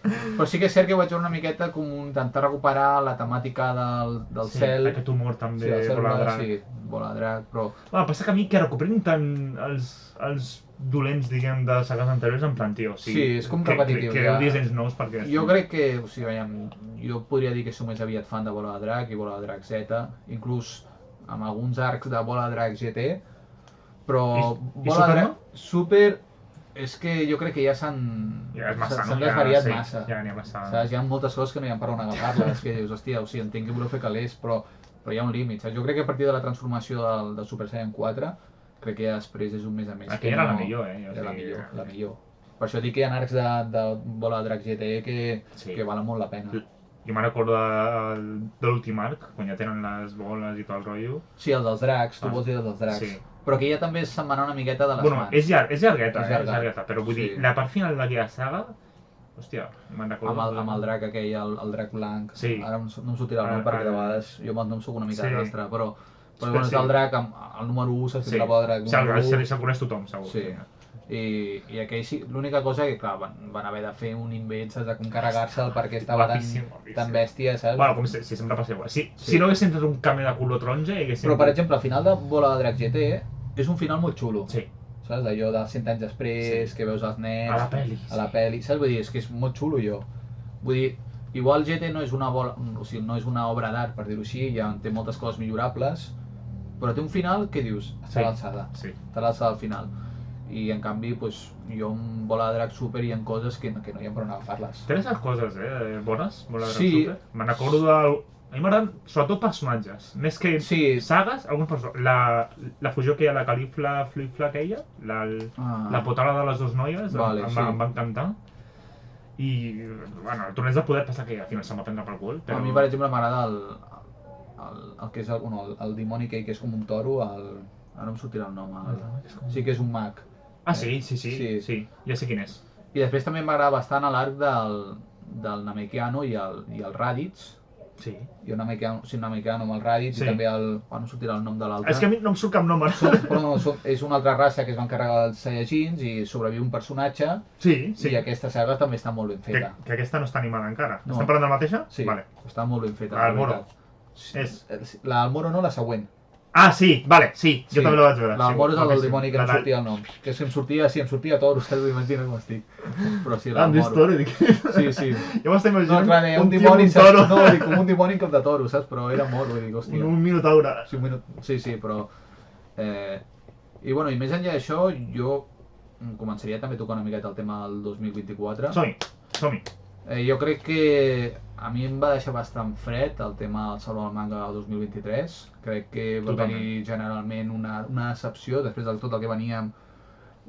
Però sí que és cert que ho vaig veure una miqueta com intentar recuperar la temàtica del cel. Aquest humor també, Bola de Drac. Sí, Bola de Drac, però... Passa que a mi que recuperin tant els dolents, diguem, de sagues anteriors, en plan, tio, sí, és com repetitiu. Que deu dissenys nous perquè... Jo crec que, o sigui, veiem, jo podria dir que sóc més aviat fan de Bola de Drac i Bola de Drac Z, inclús amb alguns arcs de Bola de Drac GT, però Bola de Drac Super... És que jo crec que ja s'han desvariat massa. Ja n'hi ha massa. Saps? Hi ha moltes coses que no hi ha per on agafar-les, que dius, hòstia, o sigui, entenc que voleu fer calés, però hi ha un límit, saps? Jo crec que a partir de la transformació del Super Saiyan 4, crec que després és un més a més. Aquella era la millor, Era la millor. Per això dic que hi ha arcs de Bola de Drac GT que valen molt la pena. Jo me'n recordo de l'últim arc, quan ja tenen les boles i tot el rotllo. Sí, el dels dracs, tu vols dir el dels dracs. Sí. Però que ja també se'n va anar una miqueta de les mans. És llargueta, però vull dir, la part final d'aquella saga, hòstia, me'n recordo... Amb el drac aquell, el drac blanc, ara no em sortirà el nom perquè de vegades jo amb el nom soc una mica desastre, però és el drac, el número 1, saps que la por drac número 1. Se'l coneix tothom, segur. Sí, i aquell sí, l'única cosa que clar, van haver de fer un invent, saps, de com carregar-se'l perquè estava tan bèstia, saps? Bueno, com si sempre passa igual. Si no haguessin tret un canvi de color taronja i haguessin... Però per exemple, el final de Bola de Drac GT és un final molt xulo. Sí. Saps? Allò de 100 anys després, que veus els nets... A la peli. Saps? Vull dir, és que és molt xulo, jo. Vull dir, igual GT no és una obra d'art, per dir-ho així, ja té moltes coses millorables, però té un final que dius, està a l'alçada. Està a l'alçada al final. I en canvi, jo amb Bola de Drac Super hi ha coses que no hi ha per on agafar-les. Tens les coses, bones, Bola de Drac Super? Me'n recordo del... A mi m'agraden sobretot personatges, més que sagues, alguns personatges. La fusió que hi ha, la Califla, Flifla aquella, la potada de les dues noies, em va encantar. I, bueno, el torneig de poder passa que al final se'm va prendre pel cul. A mi, per exemple, m'agrada el que és el dimoni que és com un toro, ara no em sortirà el nom, sí que és un mag. Ah, sí, ja sé quin és. I després també m'agrada bastant l'arc del Namekiano i el Raditz. Sí. Hi ha un Namekiano amb el Raditz i també no em sortirà el nom de l'altre. És que a mi no em surt cap nom. Però és una altra raça que es va encarregar dels Saiyajins i sobreviu un personatge. Sí. I aquesta saga també està molt ben feta. Que aquesta no està animada encara. Estem parlant de la mateixa? Sí, està molt ben feta. El Moro. La Moro no, la següent. Ah, sí, vale, sí, jo també la vaig veure. El Moro és el del dimoni que no sortia el nom. Que si em sortia Taurus, que m'imagino com estic. Però sí, el Moro. Sí. Jo m'estic imaginant un dimoni amb un toro. No, dic, com un dimoni en cap de toro, saps? Però era Moro, dic, hòstia. Un minotaure. Sí, però... I bueno, i més enllà d'això, jo començaria també a tocar una miqueta el tema del 2024. Som-hi. Jo crec que a mi em va deixar bastant fred el tema del Saló del Manga del 2023. Crec que va haver-hi generalment una decepció, després de tot el que veníem,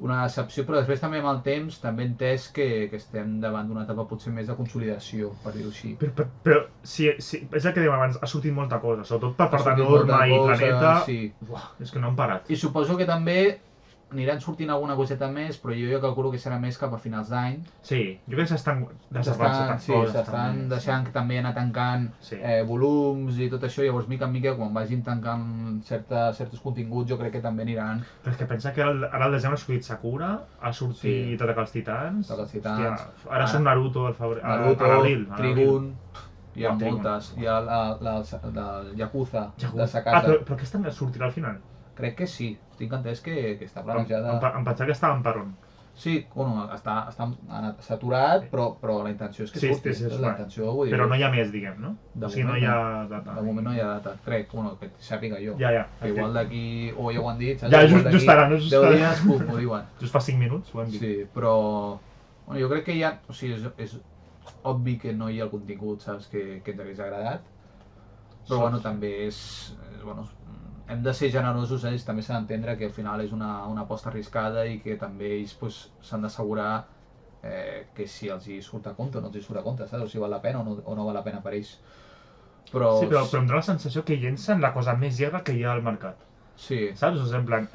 una decepció, però després també amb el temps també he entès que estem davant d'una etapa potser més de consolidació, per dir-ho així. Però sí, és el que dèiem abans, ha sortit molta cosa, sobretot per part de Norma i Planeta, és que no han parat. I suposo que també aniran sortint alguna coseta més, però jo calculo que serà més cap a finals d'any. Sí, jo crec que s'estan deixant també anar tancant volums i tot això, llavors mica en mica quan vagin tancant certs continguts jo crec que també aniran... Però és que pensa que ara al desembre ha sortit Sakura, ha sortit Atacar els Titans... Ara surt Naruto a l'abril. Trigun... Hi ha moltes, hi ha el Yakuza de Sakata. Però aquesta sortirà al final? Crec que sí, tinc entès que està planejada... Em pensava que estava en per on. Sí, bueno, està saturat, però la intenció és que surti. La intenció, vull dir... Però no hi ha més, diguem, no? O sigui, no hi ha data. De moment no hi ha data, crec, bueno, que sàpiga jo. Ja. Que igual d'aquí, o ja ho han dit, ja, just ara, no? 10 dies, pum, ho diuen. Just fa 5 minuts ho han dit. Sí, però... Bueno, jo crec que ja... O sigui, és obvi que no hi ha el contingut, saps, que ens hagués agradat. Però, bueno, també és... Bueno, hem de ser generosos, ells també s'ha d'entendre que al final és una aposta arriscada i que també ells s'han d'assegurar que si els hi surt a compte o no els hi surt a compte, saps? O si val la pena o no val la pena per ells. Però em dóna la sensació que llencen la cosa més llarga que hi ha al mercat. Sí. Saps? O sigui, en plan,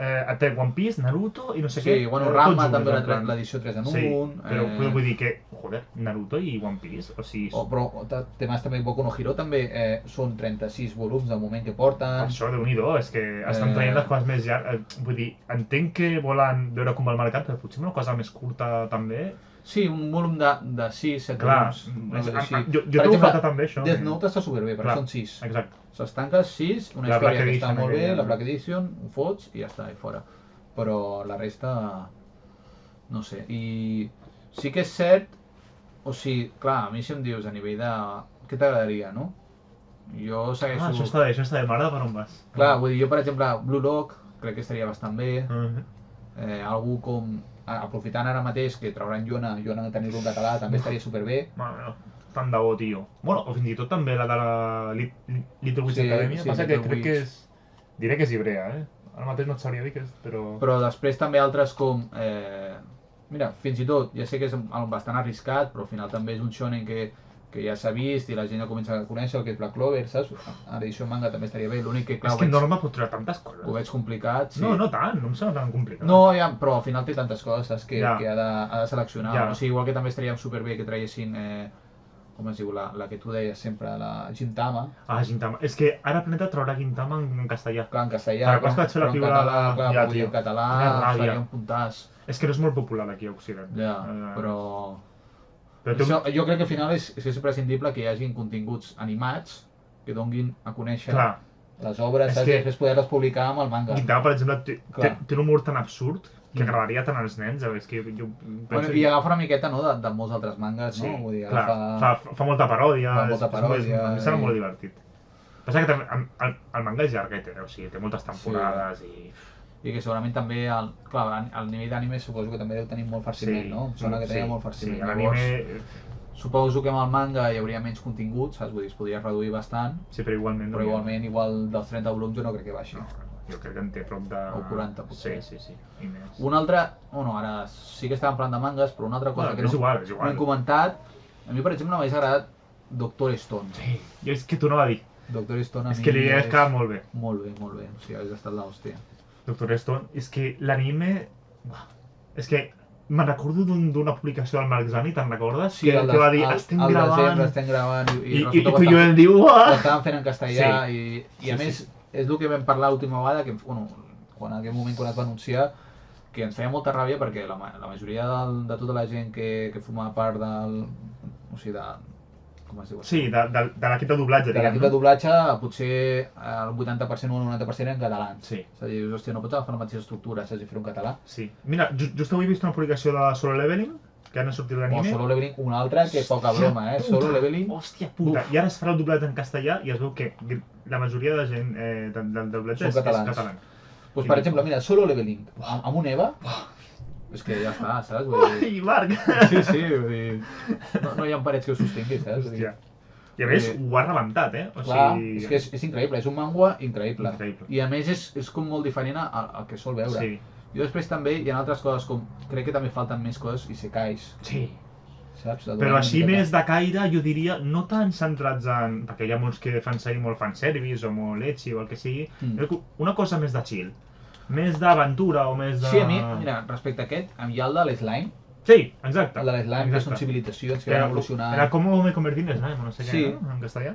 té One Piece, Naruto i no sé què. Sí, bueno, Ranma també l'edició 3 en 1. Sí, però vull dir que, joder, Naruto i One Piece, o sigui... Però temes també Boku no Hero també són 36 volums del moment que porten. Això, Déu-n'hi-do, és que estan traient les coses més llargues. Vull dir, entenc que volen veure com va el mercat, però potser una cosa més curta també... Sí, un volum de 6, 7 volums. Jo t'ho he faltat també, això. Death Note està superbé, perquè són 6. Exacte. Se'ls tanques 6, una història que està molt bé, la Black Edition, ho fots i ja està, i fora. Però la resta... no sé, i sí que és cert, o sigui, clar, a mi si em dius a nivell de... què t'agradaria, no? Jo segueixo... Això està bé, m'agrada per on vas. Clar, vull dir, jo per exemple, Blue Lock, crec que estaria bastant bé. Algú com... aprofitant ara mateix que trauran Yona de tenir-lo en català, també estaria superbé. Bueno, tant de bo, tio. Bueno, o fins i tot també la de la Little Witch Academia, passa que crec que és... diré que és Ibrea, Ara mateix no et sabria dir que és, però... Però després també altres com... Mira, fins i tot, ja sé que és bastant arriscat, però al final també és un shonen que ja s'ha vist i la gent ja comença a conèixer el que és Black Clover, saps? A l'edició manga també estaria bé, l'únic que clar... És que Norma pot treure tantes coses. Ho veig complicat, sí. No tant, no em sembla tan complicat. No, ja, però al final té tantes coses, saps? Que ha de seleccionar. O sigui, igual que també estaria superbé que traiessin... com es diu? La que tu deies sempre, la Gintama. Gintama. És que ara Planeta traurà Gintama en castellà. Clar, en castellà, però en català faria un puntàs. És que no és molt popular aquí a Occident. Ja, però jo crec que al final és imprescindible que hi hagin continguts animats que donguin a conèixer les obres, saps? I després poder-les publicar amb el manga. Gintama, per exemple, té un humor tan absurd que agradaria tant als nens, és que jo penso... I agafa una miqueta, no?, de molts altres mangas, no? Vull dir, fa molta paròdia, a mi sembla molt divertit. Passa que el manga és llarguet, o sigui, té moltes temporades i... I que segurament també, clar, al nivell d'anime suposo que també deu tenir molt farciment, no? Em sembla que tenia molt farciment. Sí, l'anime... Suposo que amb el manga hi hauria menys contingut, saps? Vull dir, es podria reduir bastant. Sí, però igualment... Però igualment, igual dels 30 volums jo no crec que baixi. Jo crec que en té prop de... O 40, potser. Sí, i més. Una altra... Bueno, ara sí que estàvem parlant de mangas, però una altra cosa que no hem comentat... A mi, per exemple, m'hagués agradat Doctor Stone. Sí, jo és que t'ho anava a dir. Doctor Stone a mi... És que li hagués quedat molt bé. Molt bé. O sigui, hagués estat l'hòstia. Doctor Stone, és que l'anime... És que me'n recordo d'una publicació del Marc Zani, te'n recordes? Sí, que va dir, estem gravant... I tu i jo vam dir, uah! Ho estàvem fent en castellà i a més, és el que vam parlar l'última vegada, que bueno, en aquell moment quan es va anunciar, que ens feia molta ràbia perquè la majoria de tota la gent que formava part del... O sigui, com es diu? Sí, de l'equip de doblatge, de l'equip de doblatge, potser el 80% o el 90% eren catalans. Sí. És a dir, hòstia, no pots agafar la mateixa estructura, saps, i fer un català. Sí. Mira, just avui he vist una publicació de Solo Leveling, que han sortit l'anime. Solo Leveling, una altra, que poca broma, Solo Leveling... Hòstia puta! I ara es farà el doblatge en castellà i es veu que la majoria de gent del doblatge és català. Doncs, per exemple, mira, Solo Leveling, amb un EVA... És que ja està, saps? Ai, Marc! Sí, vull dir... No hi ha parets que ho sostingui, saps? Hòstia. I a més, ho ha rebentat, Clar, és que és increïble, és un manga increïble. I a més és com molt diferent al que sol veure. Sí. Jo després també hi ha altres coses com... Crec que també falten més coses i sekais. Sí. Saps? Però així més de caire, jo diria, no tan centrats en... Perquè hi ha molts que fan seguir molt fanservice o molt ecchi o el que sigui. Una cosa més de chill. Més d'aventura o més de... Sí, a mi, mira, respecte a aquest, hi ha el de l'Slime. Sí, exacte. El de l'Slime, que són civilitzacions que van evolucionar... Era com me convertí en Slime, no sé què, no? En castellà.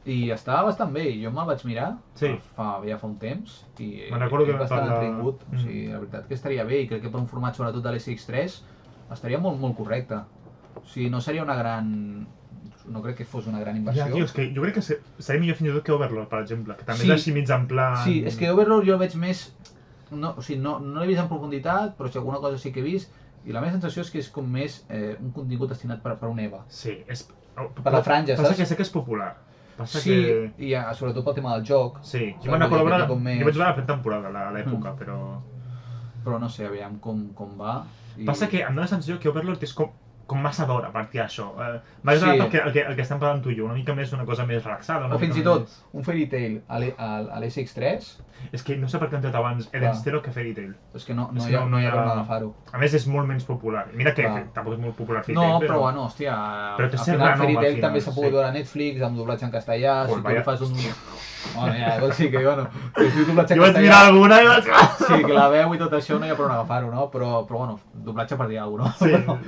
I estava bastant bé, jo me'l vaig mirar ja fa un temps i és bastant entretingut. O sigui, la veritat que estaria bé i crec que per un format sobretot de l'SX3 estaria molt correcte. O sigui, no seria una gran... No crec que fos una gran inversió. Ja, tio, és que jo crec que seria millor fins i tot que Overlord, per exemple, que també és així mig en plan... Sí, és que Overlord jo el veig més... no, o sigui, no l'he vist en profunditat, però si alguna cosa sí que he vist, i la meva sensació és que és com més un contingut destinat per un EVA. Sí, és... Per la franja, saps? Passa que sé que és popular. Passa sí, i sobretot pel tema del joc. Sí, jo vaig veure la primera temporada a l'època, però... Però no sé, aviam com va. Passa que em dóna la sensació que Overlord és com massa d'hora a partir d'això. M'ha agradat el que estem parlant tu i jo, una mica més una cosa més relaxada. O fins i tot un Fairy Tail a l'SX3. És que no sé per què han tret abans Eden Zero que Fairy Tail. És que no hi ha on agafar-ho. A més és molt menys popular. Mira que tampoc és molt popular Fairy Tail. No, però bueno, hòstia, al final Fairy Tail també s'ha pogut veure a Netflix amb doblatge en castellà. Si tu fas un... Bueno, ja, sí que bueno, si tu doblatge en castellà... Jo vaig mirar alguna i vaig... Sí, que la veu i tot això no hi ha per on agafar-ho, no? Però bueno, doblatge per dir alguna cosa, no?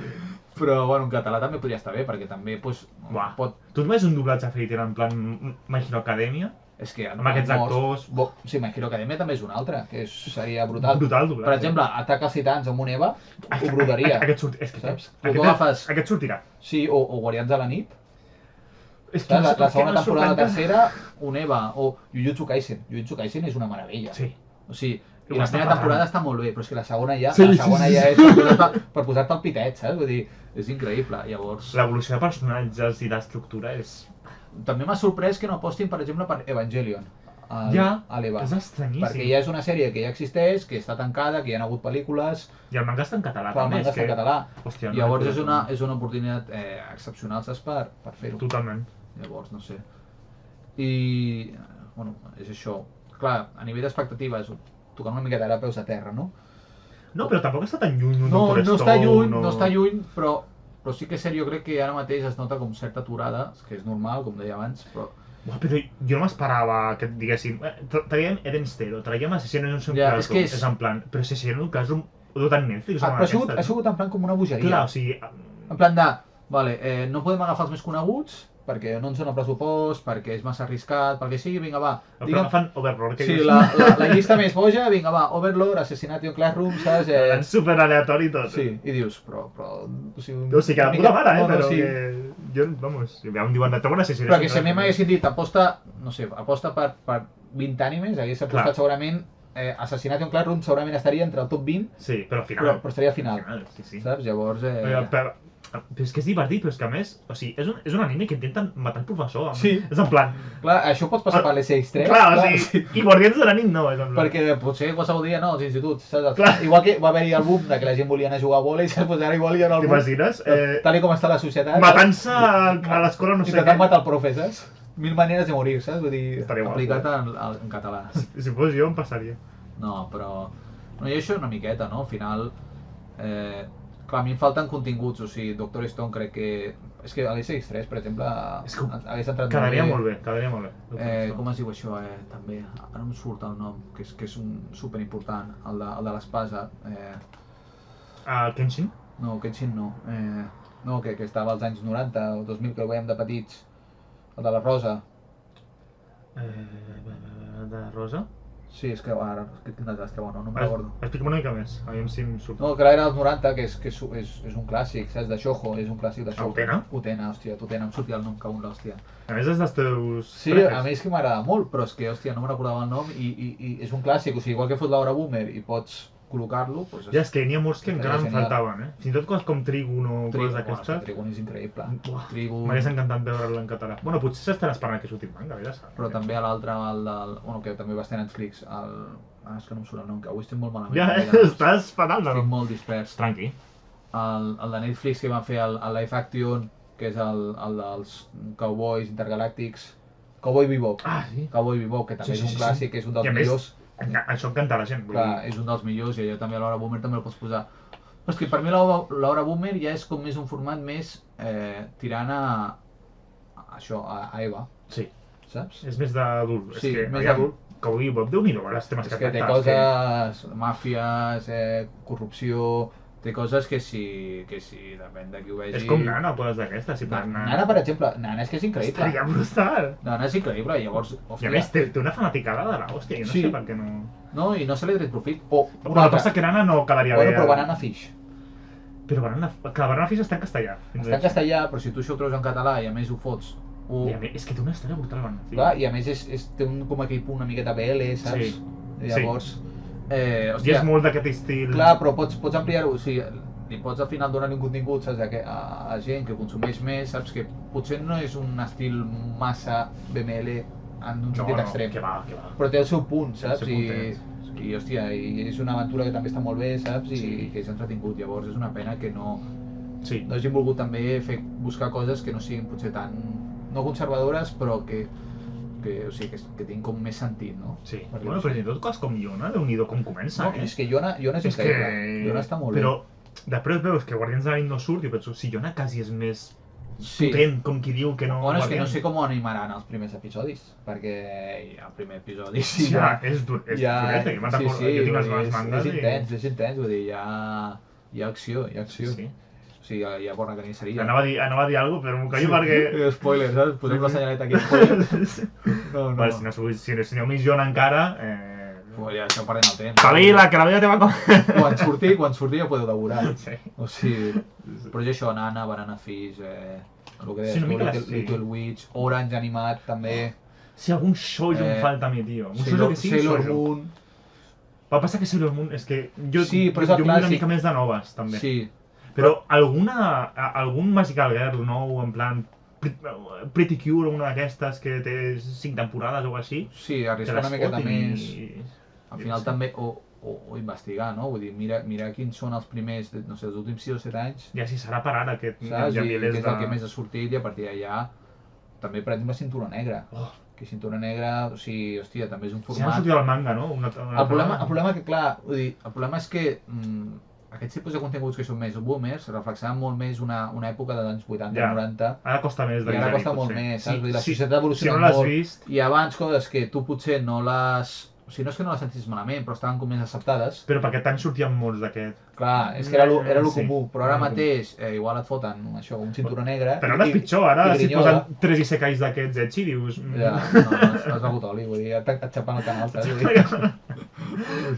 Però bueno, en català també podria estar bé, perquè també pot... Tu et veus un doblatge a Fairy Tail en plan My Hero Academia? És que amb aquests actors... Sí, My Hero Academia també és un altre, que seria brutal. Brutal doblatge. Per exemple, Ataca als Titans amb un EVA, ho brodaria. Aquest sortirà. Sí, o Guardians de la nit. La segona temporada, la tercera, un EVA. O Jujutsu Kaisen. Jujutsu Kaisen és una meravella. Sí. O sigui, i la primera temporada està molt bé, però és que la segona ja és per posar-te el pitet, saps? Vull dir, és increïble, llavors... L'evolució de personatges i d'estructura és... També m'ha sorprès que no apostin, per exemple, per Evangelion a l'EVA. És estranyíssim. Perquè ja és una sèrie que ja existeix, que està tancada, que hi ha hagut pel·lícules... I el manga està en català, també. El manga està en català. Hòstia, llavors és una oportunitat excepcional, saps, per fer-ho. Totalment. Llavors, no sé. I... bueno, és això. Clar, a nivell d'expectatives, tocant una miqueta ara peus a terra, no? No, però tampoc està tan lluny un Doctor Stone. No està lluny, però sí que és cert, jo crec que ara mateix es nota com certa aturada, que és normal, com deia abans, però... Però jo no m'esperava que et diguessin traiem Eden Zero, traiem Assassin's Classroom, és en plan, però Assassin's Classroom ho dut en Netflix o aquesta? Ha sigut en plan com una bogeria. Clar, o sigui... En plan de, vale, no podem agafar els més coneguts, perquè no ens dona pressupost, perquè és massa arriscat, perquè sigui, vinga, va. Fan Overlord, que dius? Sí, la llista més boja, vinga, va, Overlord, Assassination Classroom, saps? És super aleatori tot. Sí, i dius, però... O sigui, que la puta mare, però que... Jo, vamos, ja em diuen, trobo una Assassination. Però que si a mi m'haguessin dit, aposta, no sé, aposta per 20 animes, hagués apostat segurament... Assassination Classroom segurament estaria entre el top 20. Sí, però al final. Però estaria al final. Saps? Llavors... Però és que és divertit, però és que a més, o sigui, és un anime que intenten matar el professor. Sí. És en plan... Clar, això pots passar per l'SX3. Clar, o sigui, i Guardians de la nit no, és en plan... Perquè potser qualsevol dia no, als instituts, saps? Clar. Igual que va haver-hi el boom de que la gent volia anar a jugar a vòlei, saps? Pues ara igual hi ha el boom. T'imagines? Tal com està la societat. Matant-se a l'escola no sé què. Intentant matar el profe, saps? 1000 maneres de morir, saps? Vull dir, aplicat en català. Si fos jo em passaria. No, però... No, i això una miqueta, no? Al final... Clar, a mi em falten continguts, o sigui, Doctor Stone crec que... És que a l'SX3, per exemple, hagués entrat quedaria molt bé, quedaria molt bé. Com es diu això, també? Ara em surt el nom, que és un superimportant, el de l'espasa. Kenshin? No, Kenshin no. No, que estava als anys 90 o 2000, que el veiem de petits. El de la Rosa. De Rosa? Sí, és que ara, quin desastre, bueno, no me'n recordo. Explica'm una mica més, aviam si em surt. No, que era dels 90, que és un clàssic, saps? De Shoujo, és un clàssic de Shoujo. Utena? Utena, hòstia, Utena, em sortia el nom, cago en l'hòstia. A més és dels teus... Sí, a mi és que m'agrada molt, però és que, hòstia, no me'n recordava el nom i és un clàssic, o sigui, igual que fot l'Hora Boomer i pots col·locar-lo... Ja, és que n'hi ha molts que encara em faltaven, Fins i tot coses com Trigun o coses d'aquestes... Trigun és increïble. M'hagués encantat veure'l en català. Bueno, potser s'estan esperant que surti el manga, ja saps. Però també a l'altre, el del... Bueno, que també va estar a Netflix, és que no em surt el nom, que avui estic molt malament. Ja, estàs fatal, no? Estic molt dispers. Tranqui. El de Netflix que van fer el live action, que és el dels Cowboys Intergalàctics. Cowboy Bebop. Ah, sí. Cowboy Bebop, que també és un clàssic, que és un dels millors. Això encanta la gent. Clar, és un dels millors i allò també a l'Hora Boomer també el pots posar. Però és que per mi l'Hora Boomer ja és com més un format més tirant a això, a EVA. Sí. Saps? És més d'adult. Sí, més d'adult. Cowboy Bebop, Déu-n'hi-do, els temes que té coses, màfies, corrupció, té coses que si depèn de qui ho vegi... És com Nana o coses d'aquestes, Nana, per exemple, Nana és que és increïble. Estaria brutal. Nana és increïble, llavors... I a més, té una fanaticada de l'hòstia, i no sé per què no... No, i no se li ha tret profit. Una altra cosa que Nana no quedaria bé. Però Banana Fish. Però Banana Fish està en castellà. Està en castellà, però si tu això ho treus en català i a més ho fots... I a més, és que té una història brutal, Banana Fish. Clar, i a més té com aquell punt una miqueta BL, saps? Sí. Llavors... I és molt d'aquest estil... Clar, però pots ampliar-ho, o sigui, li pots al final donar un contingut, saps, a gent que consumeix més, saps, que potser no és un estil massa BML en un sentit extrem, que va. però té el seu punt, saps, i hòstia, i és una aventura que també està molt bé, saps, i que és entretingut, llavors és una pena que no hagin volgut també buscar coses que no siguin potser tan, no conservadores, però que tinguin com més sentit, no? Sí, bueno, però fins i tot coses com Yona, Déu-n'hi-do com comença, és que Yona és increïble, Yona està molt bé. Però després veus que Guardians de la Nit no surt i penso, si Yona quasi és més potent, com qui diu que no... Bueno, és que no sé com ho animaran els primers episodis, perquè el primer episodi és duret, jo tinc els mangas i... És intens, vull dir, hi ha acció, Sí. O sigui, hi ha bona carnisseria. Anava a dir alguna cosa, però m'ho callo perquè... Spoiler, saps? Posem la senyaleta aquí, spoiler. No. Si no heu vist Yona encara... Pues ja estem perdent el temps. Espavila, que la vida te va com... Quan surti ja podeu devorar. O sigui, però és això, Nana, Banana Fish, el que deies, Little Witch, Orange animat també. Sí, algun shoujo em falta a mi, tio. Sailor Moon. Va passar que Sailor Moon, és que jo vull una mica més de noves, també. Sí. Però algun Magical Girl nou, en plan... Pretty Cure, una d'aquestes que té 5 temporades o així. Sí, arriscar una miqueta més... Al final també, o investigar, no? Vull dir, mira quins són els primers, no sé, els últims 6 o 7 anys. Ja si serà per ara aquest... Saps? I què és el que més ha sortit i a partir d'allà... També, per exemple, Cintura Negra. Que Cintura Negra, o sigui, hòstia, també és un format... Si ha sortit el manga, no? El problema que, clar, vull dir, el problema és que aquests tipus de continguts que són més boomers reflexionen molt més una època dels anys 80-90. Ara costa més de digerir, ara costa molt més, saps? La societat ha evolucionat molt. I abans coses que tu potser no les... O sigui, no és que no les sentis malament, però estaven com més acceptades. Però perquè tant sortien molts d'aquest. Clar, és que era lo comú, però ara mateix igual et foten això, un cinturó negre... Però ara és pitjor, ara si et posen 3 isekais d'aquests etxi, dius... Ja, no, has begut oli, vull dir, et xapant el canal, saps?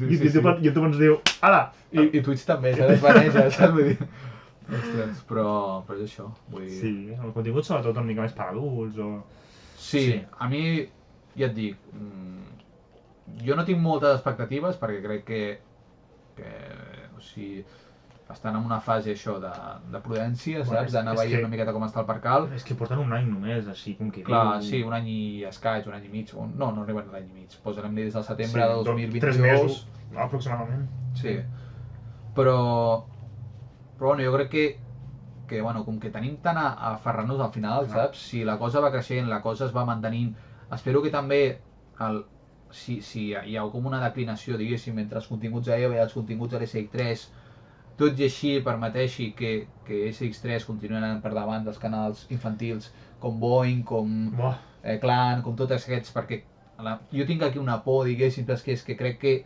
I YouTube ens diu, ala! I Twitch també, s'ha desvaneja, saps? Vull dir... Ostres, però és això, vull dir... Sí, el contingut sobretot una mica més per adults o... Sí, a mi, ja et dic, jo no tinc moltes expectatives perquè crec que o sigui, estan en una fase això de prudència, saps? D'anar veient una miqueta com està el percal. És que porten un any només, així com que diu... Clar, sí, un any i escaig, un any i mig, no arriben a l'any i mig, posarem-li des del setembre de 2022. 3 mesos, aproximadament. Sí, però bueno, jo crec que bueno, com que tenim tant a aferrar-nos al final, saps? Si la cosa va creixent, la cosa es va mantenint, espero que també si hi ha com una declinació, diguéssim, entre els continguts a EVA i els continguts a l'SX3, tot i així permeteixi que SX3 continuï anant per davant dels canals infantils com Boeing, com Clan, com tots aquests, perquè jo tinc aquí una por, diguéssim, és que crec que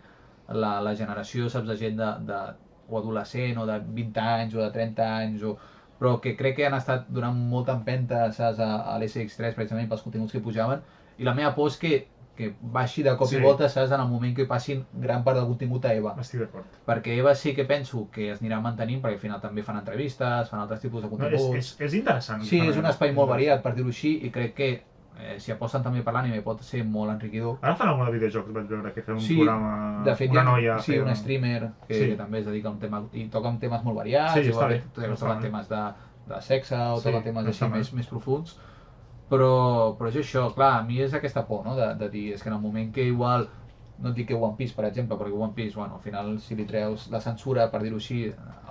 la generació, saps, de gent o adolescent o de 20 anys o de 30 anys, però que crec que han estat donant molta empenta, saps, a l'SX3 precisament pels continguts que pujaven, i la meva por és que baixi de cop i volta, saps, en el moment que passin gran part del contingut a EVA. Estic d'acord. Perquè EVA sí que penso que es anirà mantenint, perquè al final també fan entrevistes, fan altres tipus de continguts. És interessant. Sí, és un espai molt variat, per dir-ho així, i crec que si aposten també per l'anime pot ser molt enriquidor. Ara fan alguna de videojocs, vaig veure, que fem un programa... De fet, una noia... Sí, un streamer que també es dedica a un tema... i toca amb temes molt variats, i toquen temes de sexe o toquen temes així més profuns. Però és això, clar, a mi és aquesta por, no?, de dir, és que en el moment que igual, no et dic que One Piece, per exemple, perquè One Piece, bueno, al final, si li treus la censura, per dir-ho així,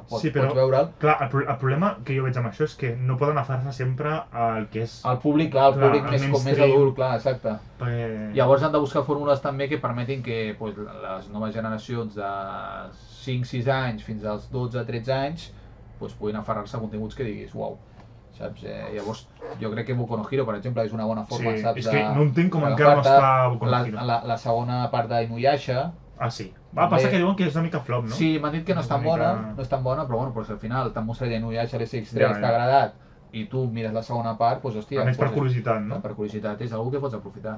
pots veure'l. Clar, el problema que jo veig amb això és que no poden agafar-se sempre al que és... El públic, clar, el públic més adult, clar, exacte. Llavors han de buscar fórmules també que permetin que les noves generacions de 5-6 anys fins als 12-13 anys puguin aferrar-se a continguts que diguis, uau. Saps? Llavors, jo crec que Boku no Hero, per exemple, és una bona forma, saps? És que no entenc com encara no està Boku no Hero. La segona part d'Inuyasha... Ah, sí. Va passar que diuen que és una mica flop, no? Sí, m'han dit que no és tan bona, però bueno, si al final t'han mostrat Inuyasha a l'SX3, t'ha agradat, i tu mires la segona part, doncs hòstia... A més per curiositat, no? Per curiositat, és una que pots aprofitar.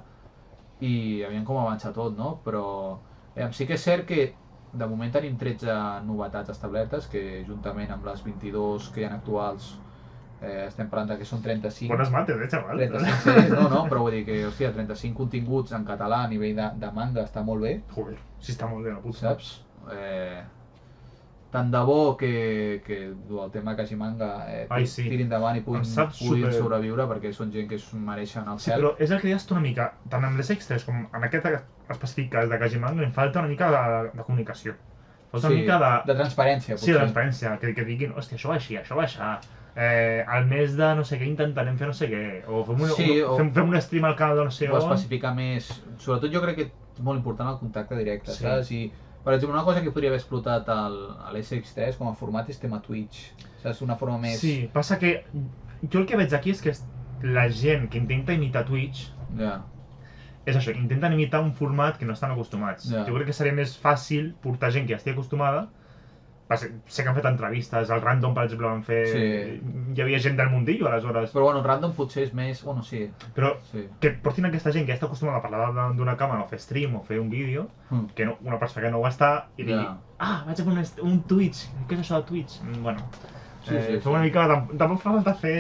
I aviam com avança tot, no? Però sí que és cert que de moment tenim 13 novetats establertes, que juntament amb les 22 que hi ha actuals estem parlant que són 35... Bones mates, xaval? 35 sèries, no, però vull dir que, hòstia, 35 continguts en català a nivell de manga està molt bé. Joder, sí està molt bé, la puta. Saps? Tant de bo que el tema Kajimanga tiri endavant i puguin sobreviure, perquè són gent que es mereixen el cel. Sí, però és el que deies tu una mica, tant amb les X3 com en aquest específic cas de Kajimanga, em falta una mica de comunicació. Falta una mica de transparència, potser. Sí, de transparència, que diguin, hòstia, això va així, això va així. Al mes de no sé què intentarem fer no sé què, o fem un stream al canal de no sé on. O especificar més, sobretot jo crec que és molt important el contacte directe, saps? I, per exemple, una cosa que podria haver explotat a l'SX3 com a format és tema Twitch, saps? Una forma més... Sí, passa que jo el que veig aquí és que la gent que intenta imitar Twitch és això, intenten imitar un format que no estan acostumats. Jo crec que seria més fàcil portar gent que ja estigui acostumada. Sé que han fet entrevistes, al Random per exemple van fer... Hi havia gent del mundillo aleshores. Però bueno, el Random potser és més... Bueno, sí. Però que portin aquesta gent que ja està acostumada a parlar d'una càmera o fer stream o fer un vídeo, que una persona que no ho està i digui vaig a fer un Twitch, què és això de Twitch? Bueno, fa una mica... Tampoc fa falta fer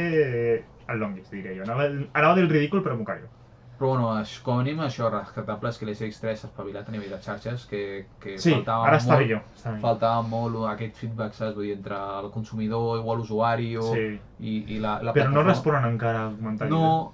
el longest, diria jo. Anava a dir el ridícul però m'ho callo. Però bueno, com a mínim això rescatable és que l'SX3 s'ha espavilat a nivell de xarxes, que sí, ara està millor. Faltava molt aquest feedback, saps? Vull dir, entre el consumidor o l'usuari i la plataforma. Però no responen encara als comentaris. No,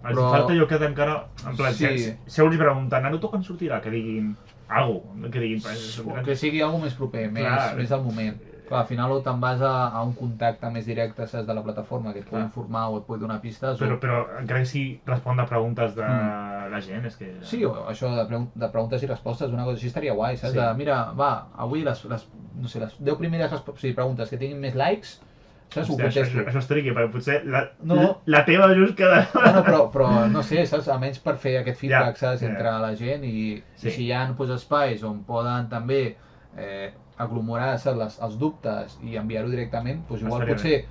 però... falta jo que encara... En plan, si els pregunten, Naruto quan sortirà? Que diguin alguna cosa, que diguin... Que sigui alguna més proper, més al moment. Clar, al final o te'n vas a un contacte més directe, saps, de la plataforma, que et pugui informar o et pugui donar pistes. Però encara que sí respon de preguntes de la gent, és que... Sí, això de preguntes i respostes, una cosa així estaria guai, saps? Mira, va, avui les 10 primeres preguntes que tinguin més likes, saps? Ho contesto. Això és triqui, perquè potser la teva just queda... Bueno, però no sé, saps? Almenys per fer aquest feedback, saps? Entre la gent i si hi ha espais on poden també aglomerar els dubtes i enviar-ho directament, doncs igual potser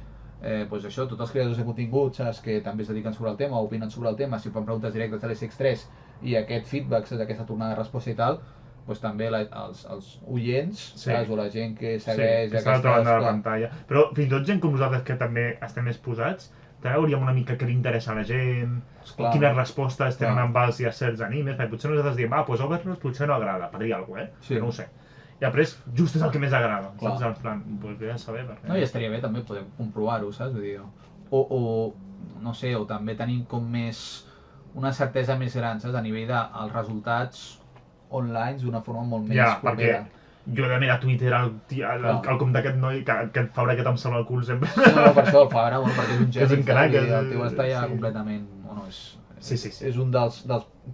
això, tots els creadors de contingut, saps, que també es dediquen sobre el tema o opinen sobre el tema, si fan preguntes directes a l'SX3 i aquest feedback, saps, aquesta tornada de resposta i tal, doncs també els oients, saps, o la gent que segueix aquesta... Sí, que està de la pantalla. Però fins i tot gent com nosaltres que també estem més posats, també veuríem una mica què li interessa a la gent, quines respostes tenen amb els i a certs animes, perquè potser nosaltres diem, doncs Overlord potser no agrada, per dir alguna cosa, que no ho sé. I després, just és el que més agrada, saps? En plan, doncs bé a saber, perquè... No, i estaria bé també poder comprovar-ho, saps? Vull dir, o, no sé, o també tenim com més... una certesa més gran, saps? A nivell dels resultats online d'una forma molt més propera. Perquè jo he de mirar a Twitter el compte d'aquest noi, que et Fabra aquest em sembla el cul sempre. No, per això el Fabra, perquè és un geni, el tio està ja completament... Bueno, és un dels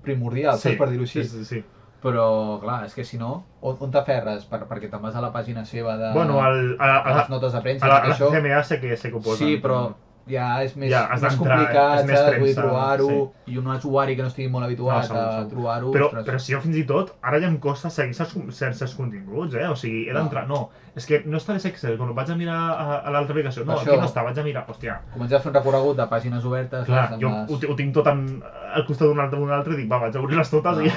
primordials, saps? Per dir-ho així. Sí. Però, clar, és que si no, on t'aferres? Perquè te'n vas a la pàgina seva de... Bueno, a les notes de premsa... A la CMA sé que ho posen. Sí, però ja és més complicat, saps? Vull trobar-ho, i un usuari que no estigui molt habituat a trobar-ho... Però si jo fins i tot, ara ja em costa seguir certs continguts, O sigui, he d'entrar... No, és que no està a l'SX, quan vaig a mirar a l'altra aplicació, no, aquí no està, vaig a mirar, hòstia... Començar a fer un recorregut de pàgines obertes... Clar, jo ho tinc tot al costat d'un altre i dic, va, vaig a obrir-les totes i...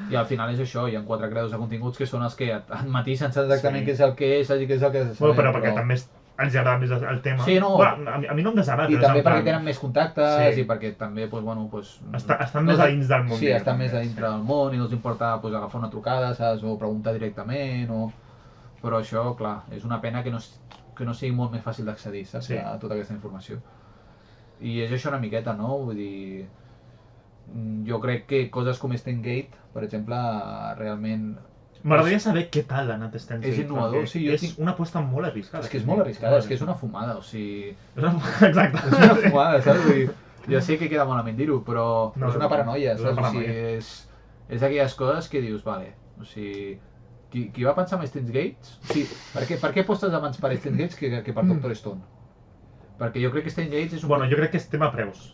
I al final és això, hi ha 4 creadors de continguts que són els que et matisen exactament què és el que és i què és el que és. Bueno, però perquè també ens agrada més el tema. Sí, no. Bueno, a mi no em desagrada. I també perquè tenen més contactes i perquè també, estan més a dins del món. Sí, estan més a dintre del món i no els importa agafar una trucada, saps, o preguntar directament, Però això, clar, és una pena que no sigui molt més fàcil d'accedir, saps, a tota aquesta informació. I és això una miqueta, no? Vull dir... Jo crec que coses com Steingate, per exemple, realment... M'agradaria saber què tal ha anat Steingate. És innovador, sí. És una aposta molt arriscada. És que és molt arriscada, és que és una fumada, o sigui... Exacte. És una fumada, saps? Vull dir, ja sé que queda malament dir-ho, però és una paranoia, saps? O sigui, és aquelles coses que dius, vale, o sigui... Qui va pensar en Steingate? Sí, per què postes abans per Steingate que per Doctor Stone? Perquè jo crec que Steingate és un... Bueno, jo crec que és tema preus.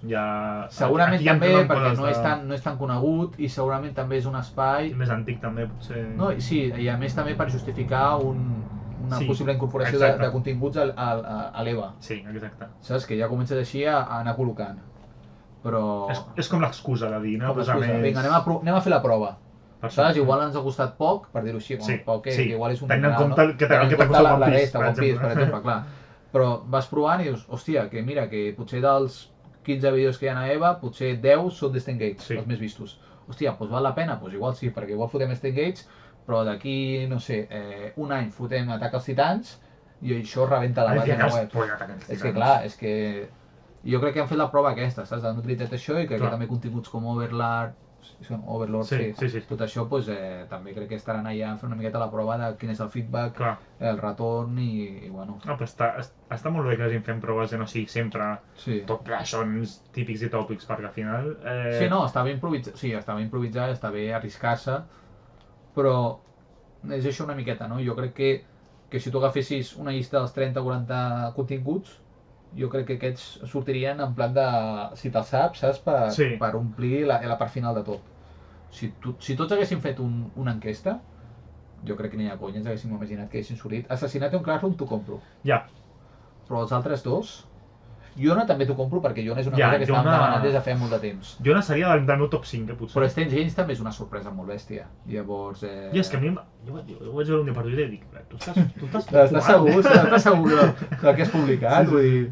Segurament també, perquè no és tan conegut i segurament també és un espai... Més antic també, potser... No, sí, i a més també per justificar una possible incorporació de continguts a l'EVA. Sí, exacte. Saps? Que ja comences així a anar col·locant. Però... És com l'excusa de dir, no? Vinga, anem a fer la prova. Saps? Igual ens ha costat poc, per dir-ho així, poc, que igual és un... Tenint en compte el que t'ha costat One Piece, per exemple, clar. Però vas provant i dius, hòstia, que mira, que potser dels 15 vídeos que hi ha a EVA, potser 10 són d'Stengage, els més vistos. Hòstia, doncs val la pena? Doncs igual sí, perquè igual fotem Stengage, però d'aquí, no sé, un any fotem Atac als Titans i això rebenta la pàgina web. És que clar, és que jo crec que han fet la prova aquesta, saps? Han utilitzat això i crec que també continguts com Overlord, tot això també crec que estaran allà fent una miqueta la prova de quin és el feedback, el retorn i bueno... No, però està molt bé que hagin fent proves de no sigui sempre tot sons típics i tòpics, perquè al final... Sí, no, està bé improvisar, està bé arriscar-se, però és això una miqueta, no? Jo crec que si tu agafessis una llista dels 30 o 40 continguts, jo crec que aquests sortirien en plan de, si te'ls saps, per omplir la part final de tot. Si tots haguéssim fet una enquesta, jo crec que ni de conya ens haguéssim imaginat que haguessin sortit. Assassinat en Classroom t'ho compro. Ja. Però els altres dos... Yona també t'ho compro perquè Yona és una cosa que estàvem demanant des de feia molt de temps. Yona seria del meu top 5, potser. Però Stench Games també és una sorpresa molt bèstia. Llavors... I és que a mi... Jo ho vaig veure un dia per Twitter i dic, tu estàs segur del que has publicat? Vull dir...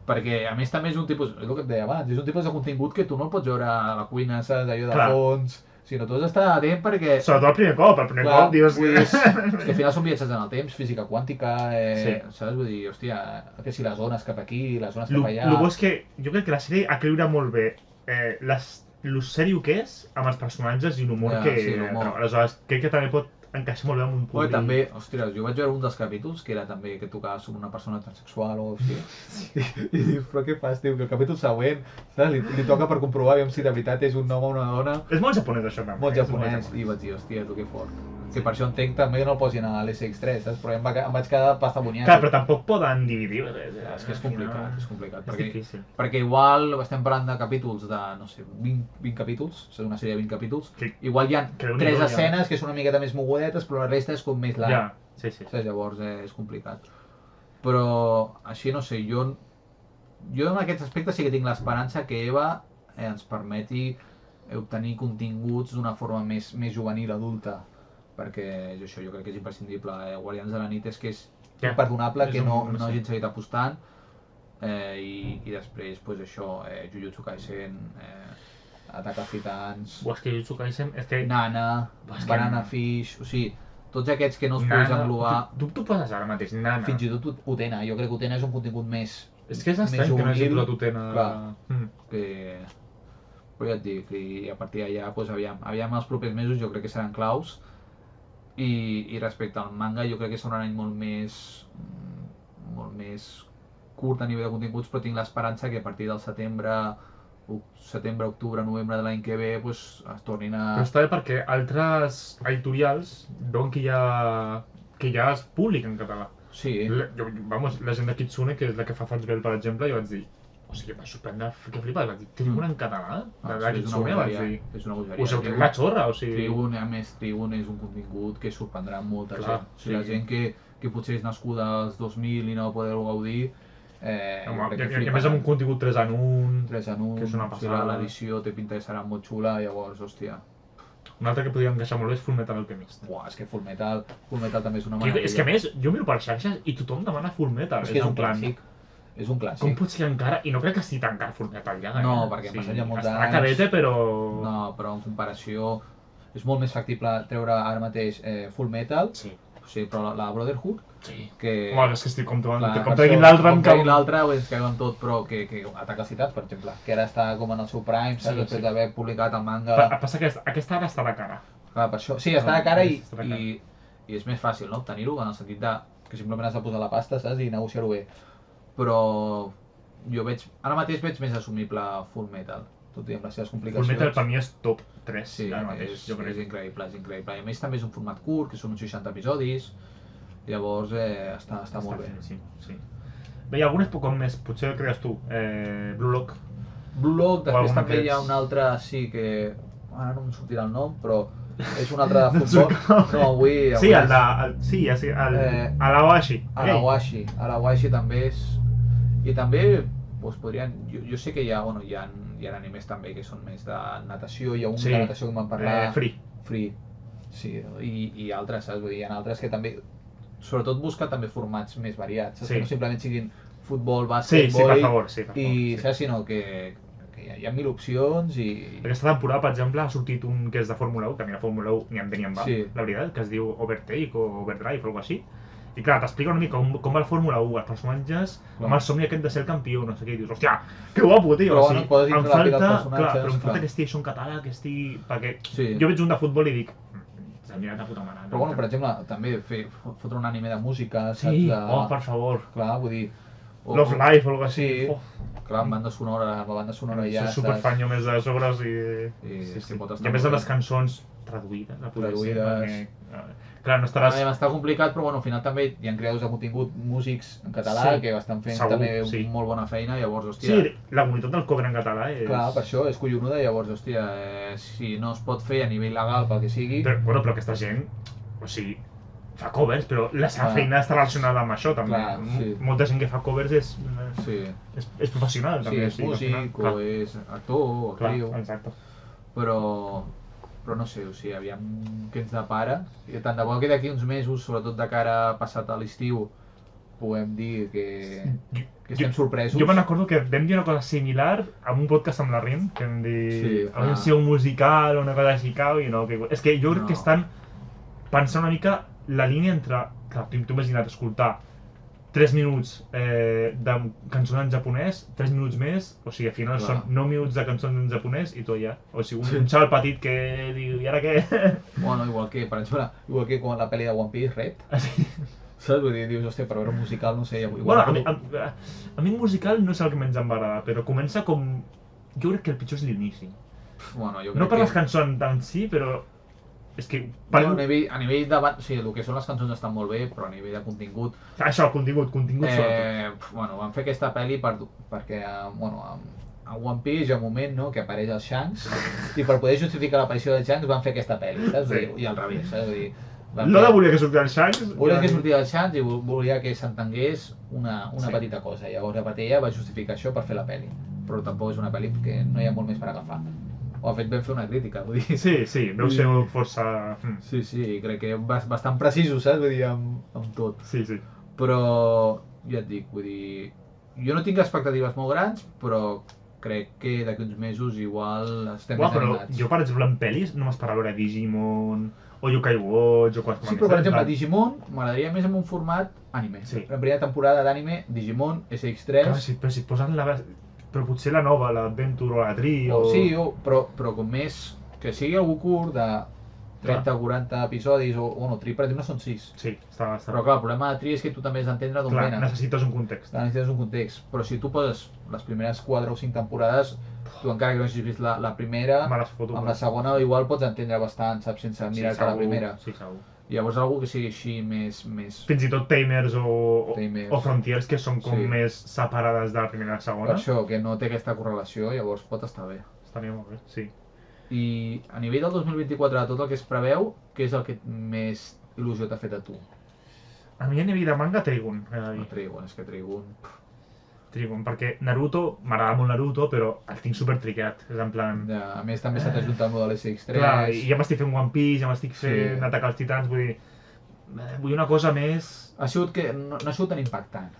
Perquè a més també és un tipus, és el que et deia abans, és un tipus de contingut que tu no el pots veure a la cuina, saps, allò de fons, sinó tu has d'estar atent perquè... Sobretot el primer cop dius... És que al final són viatges en el temps, física quàntica, saps? Vull dir, hòstia, que si les zones cap aquí, les zones cap allà... El bo és que jo crec que la sèrie equilibra molt bé lo sèrio que és amb els personatges i l'humor que... Aleshores, crec que també pot encaixa molt bé amb un públic. També, ostres, jo vaig veure un dels capítols que era també que tocava sobre una persona transsexual o així. I dius, però què fas, tio? Que el capítol següent, saps? Li toca per comprovar si de veritat és un home o una dona. És molt japonès això, també. Molt japonès. I vaig dir, hòstia, tu que fort. Que per això entenc també que no el posin a l'SX3, saps? Però em vaig quedar pastaboniat. Clar, però tampoc poden dividir. És que és complicat. És difícil. Perquè igual estem parlant de capítols de, no sé, 20 capítols, és una sèrie de 20 capítols. Igual hi ha 3 escenes que són una miqueta més mogudetes, però la resta és com més larg. Sí. Llavors és complicat. Però així, no sé, jo en aquest aspecte sí que tinc l'esperança que EVA ens permeti obtenir continguts d'una forma més juvenil, adulta. Perquè és això, jo crec que és imprescindible. Guardians de la nit és que és imperdonable que no hagin seguit apostant. I després, doncs això, Jujutsu Kaisen, Atac als Titans... És que Jujutsu Kaisen... Nana, Banana Fish... O sigui, tots aquests que no els puguis englobar... Tu poses ara mateix, Nana. Fins i tot Utena, jo crec que Utena és un contingut més... És que és estrany que no hagi posat Utena... Clar, però ja et dic, i a partir d'allà, aviam els propers mesos jo crec que seran claus. I respecte al manga jo crec que serà un any molt més curt a nivell de continguts, però tinc l'esperança que a partir del setembre, octubre, novembre de l'any que ve es tornin a... Però està bé perquè altres editorials veuen que ja es publica en català. Sí. La gent de Kitsune, que és la que fa Fats Bell, per exemple, jo vaig dir, o sigui, em va sorprendre que flipat, vaig dir, Trigun en català? De Kitsune, vaig dir. És una bogeria. Us heu tret la xorra, o sigui... Trigun és un contingut que sorprendrà molta gent. O sigui, la gent que potser és nascuda als 2000 i no va poder-ho gaudir, I a més amb un contingut 3 en 1, que és una passada. L'edició té pinta que serà molt xula, llavors, hòstia. Un altre que podria encaixar molt bé és Fullmetal Alchemist. Buah, és que Fullmetal també és una meravella. És que a més, jo miro per xarxes i tothom demana Fullmetal. És que és un clàssic. És un clàssic. Com pot ser encara? I no crec que sigui tan car Fullmetal ja. No, perquè han passat ja molts anys. Està cadete, però... No, però en comparació és molt més factible treure ara mateix Fullmetal. Sí. Sí, però la Brotherhood... Sí. Que... Home, és que estic com traguin l'altre... Com traguin l'altre, ens caguem tot, però que Atac als Titans, per exemple, que ara està com en el seu prime, saps? Després d'haver publicat el manga... Passa que aquesta ara està de cara. Clar, per això... Sí, està de cara i és més fàcil, no?, obtenir-ho, en el sentit de que simplement has de posar la pasta, saps? I negociar-ho bé. Però jo ara mateix veig més assumible Fullmetal, tot i amb les seves complicacions. Fullmetal per mi és top 3. Sí, és increïble. I a més també és un format curt, que són uns 60 episodis, llavors està molt bé. Sí. Bé, hi ha algunes com més, potser el crees tu, Blue Lock. Blue Lock, després també hi ha un altre, sí, que ara no em sortirà el nom, però és un altre de futbol. No, avui... Sí, Alawashi. Alawashi també és... I també podrien... Jo sé que hi ha animes també que són més de natació, hi ha un de natació que em van parlar... Free. Sí, i altres, saps? Vull dir, hi ha altres que també sobretot buscar també formats més variats, que no simplement siguin futbol, bàsquet, vòlei, saps? Sinó que hi ha 1000 opcions i... Aquesta temporada, per exemple, ha sortit un que és de Fórmula 1, que a mi la Fórmula 1 ni em ve ni em va, la veritat, que es diu Overtake o Overdrive o alguna cosa així. I clar, t'explica una mica com va la Fórmula 1, els personatges, amb el somni aquest de ser el campió, no sé què, i dius, hòstia, que guapo, tio! Però bueno, podes dintre la vida dels personatges... Clar, però em falta que estigui això en català, que estigui... Perquè jo veig un de futbol i dic, s'ha mirat de puta mare. Però bueno, per exemple, també fotre un anime de música, saps? Sí, per favor. Clar, vull dir... Love Life o alguna cosa així. Clar, amb banda sonora ja... Soc superfan jo més de sobres i... I a més de les cançons traduïdes. Clar, no estaràs... Està complicat, però bueno, al final també hi ha creadors de contingut, músics en català, que estan fent també molt bona feina, llavors, hòstia... Sí, la comunitat del cover en català és... Clar, per això, és collonuda, llavors, hòstia, si no es pot fer a nivell legal pel que sigui... Però aquesta gent, o sigui, fa covers, però la seva feina està relacionada amb això, també. Molta gent que fa covers és professional, també. Sí, és músic, o és actor, o actriu... Exacte. Però no sé, o sigui, aviam què ens depara. I tant de bo que d'aquí uns mesos, sobretot de cara passat a l'estiu, puguem dir que estem sorpresos. Jo me'n recordo que vam dir una cosa similar amb un podcast amb la Rim, que vam dir a ser un musical o una cosa així, i no, és que jo crec que estan pensant una mica la línia entre, clar, tu imagina't escoltar 3 minuts de cançons en japonès, 3 minuts més, o sigui, al final són 9 minuts de cançons en japonès i tot ja. O sigui, un xaval petit que diu, i ara què? Bueno, igual que, per exemple, quan la pel·li de One Piece, Red. Saps? Vull dir, dius, hòstia, per veure un musical, no sé... Bueno, a mi el musical no és el que menys em va agradar, però comença com... Jo crec que el pitjor és l'inici. No per les cançons en si, però... És que... A nivell de... Sí, el que són les cançons estan molt bé, però a nivell de contingut... Això, contingut sobretot. Bueno, van fer aquesta pel·li perquè, bueno, a One Piece hi ha un moment, no?, que apareix el Shanks, i per poder justificar l'aparició del Shanks van fer aquesta pel·li, saps? I al revés, saps? Vull dir... L'Oda volia que sortia el Shanks... Volia que sortia el Shanks i volia que s'entengués una petita cosa. Llavors a Patella va justificar això per fer la pel·li. Però tampoc és una pel·li que no hi ha molt més per agafar. O de fet vam fer una crítica, vull dir... Sí, veu ser força... Sí, crec que bastant precisos, saps? Vull dir, amb tot. Sí. Però, ja et dic, vull dir... Jo no tinc expectatives molt grans, però crec que d'aquí uns mesos igual estem més animats. Jo, per exemple, en pel·lis no m'esperava veure Digimon o Yokai Watch o qualsevol... Sí, però per exemple, Digimon m'agradaria més en un format anime. La primera temporada d'anime, Digimon, SX3... Clar, però si et posen la... Però potser la nova, l'Adventure o la Tri o... Sí, però com més... Que sigui algú curt de 30 o 40 episodis o... Bueno, Tri per exemple són 6. Sí, està... Però clar, el problema de Tri és que tu també has d'entendre d'on venen. Clar, necessites un context. Necessites un context. Però si tu poses les primeres 4 o 5 temporades, tu encara que no hagis vist la primera, amb la segona igual pots entendre bastant, saps? Sense mirar-te la primera. Sí, segur. Llavors algú que sigui així més... Fins i tot Tamers o Frontiers, que són com més separades de la primera i la segona. Per això, que no té aquesta correlació, llavors pot estar bé. Estaria molt bé, sí. I a nivell del 2024, de tot el que es preveu, què és el que més il·lusió t'ha fet a tu? A mi a nivell de manga, Trigun. Trigun, és que Trigun... Trigun, perquè Naruto, m'agrada molt Naruto, però el tinc super tricat, és en plan... A més també s'ha t'ajuntat el model SX3... Clar, i ja m'estic fent One Piece, ja m'estic fent Atacar els Titans, vull dir... Vull una cosa més... No ha sigut tan impactant.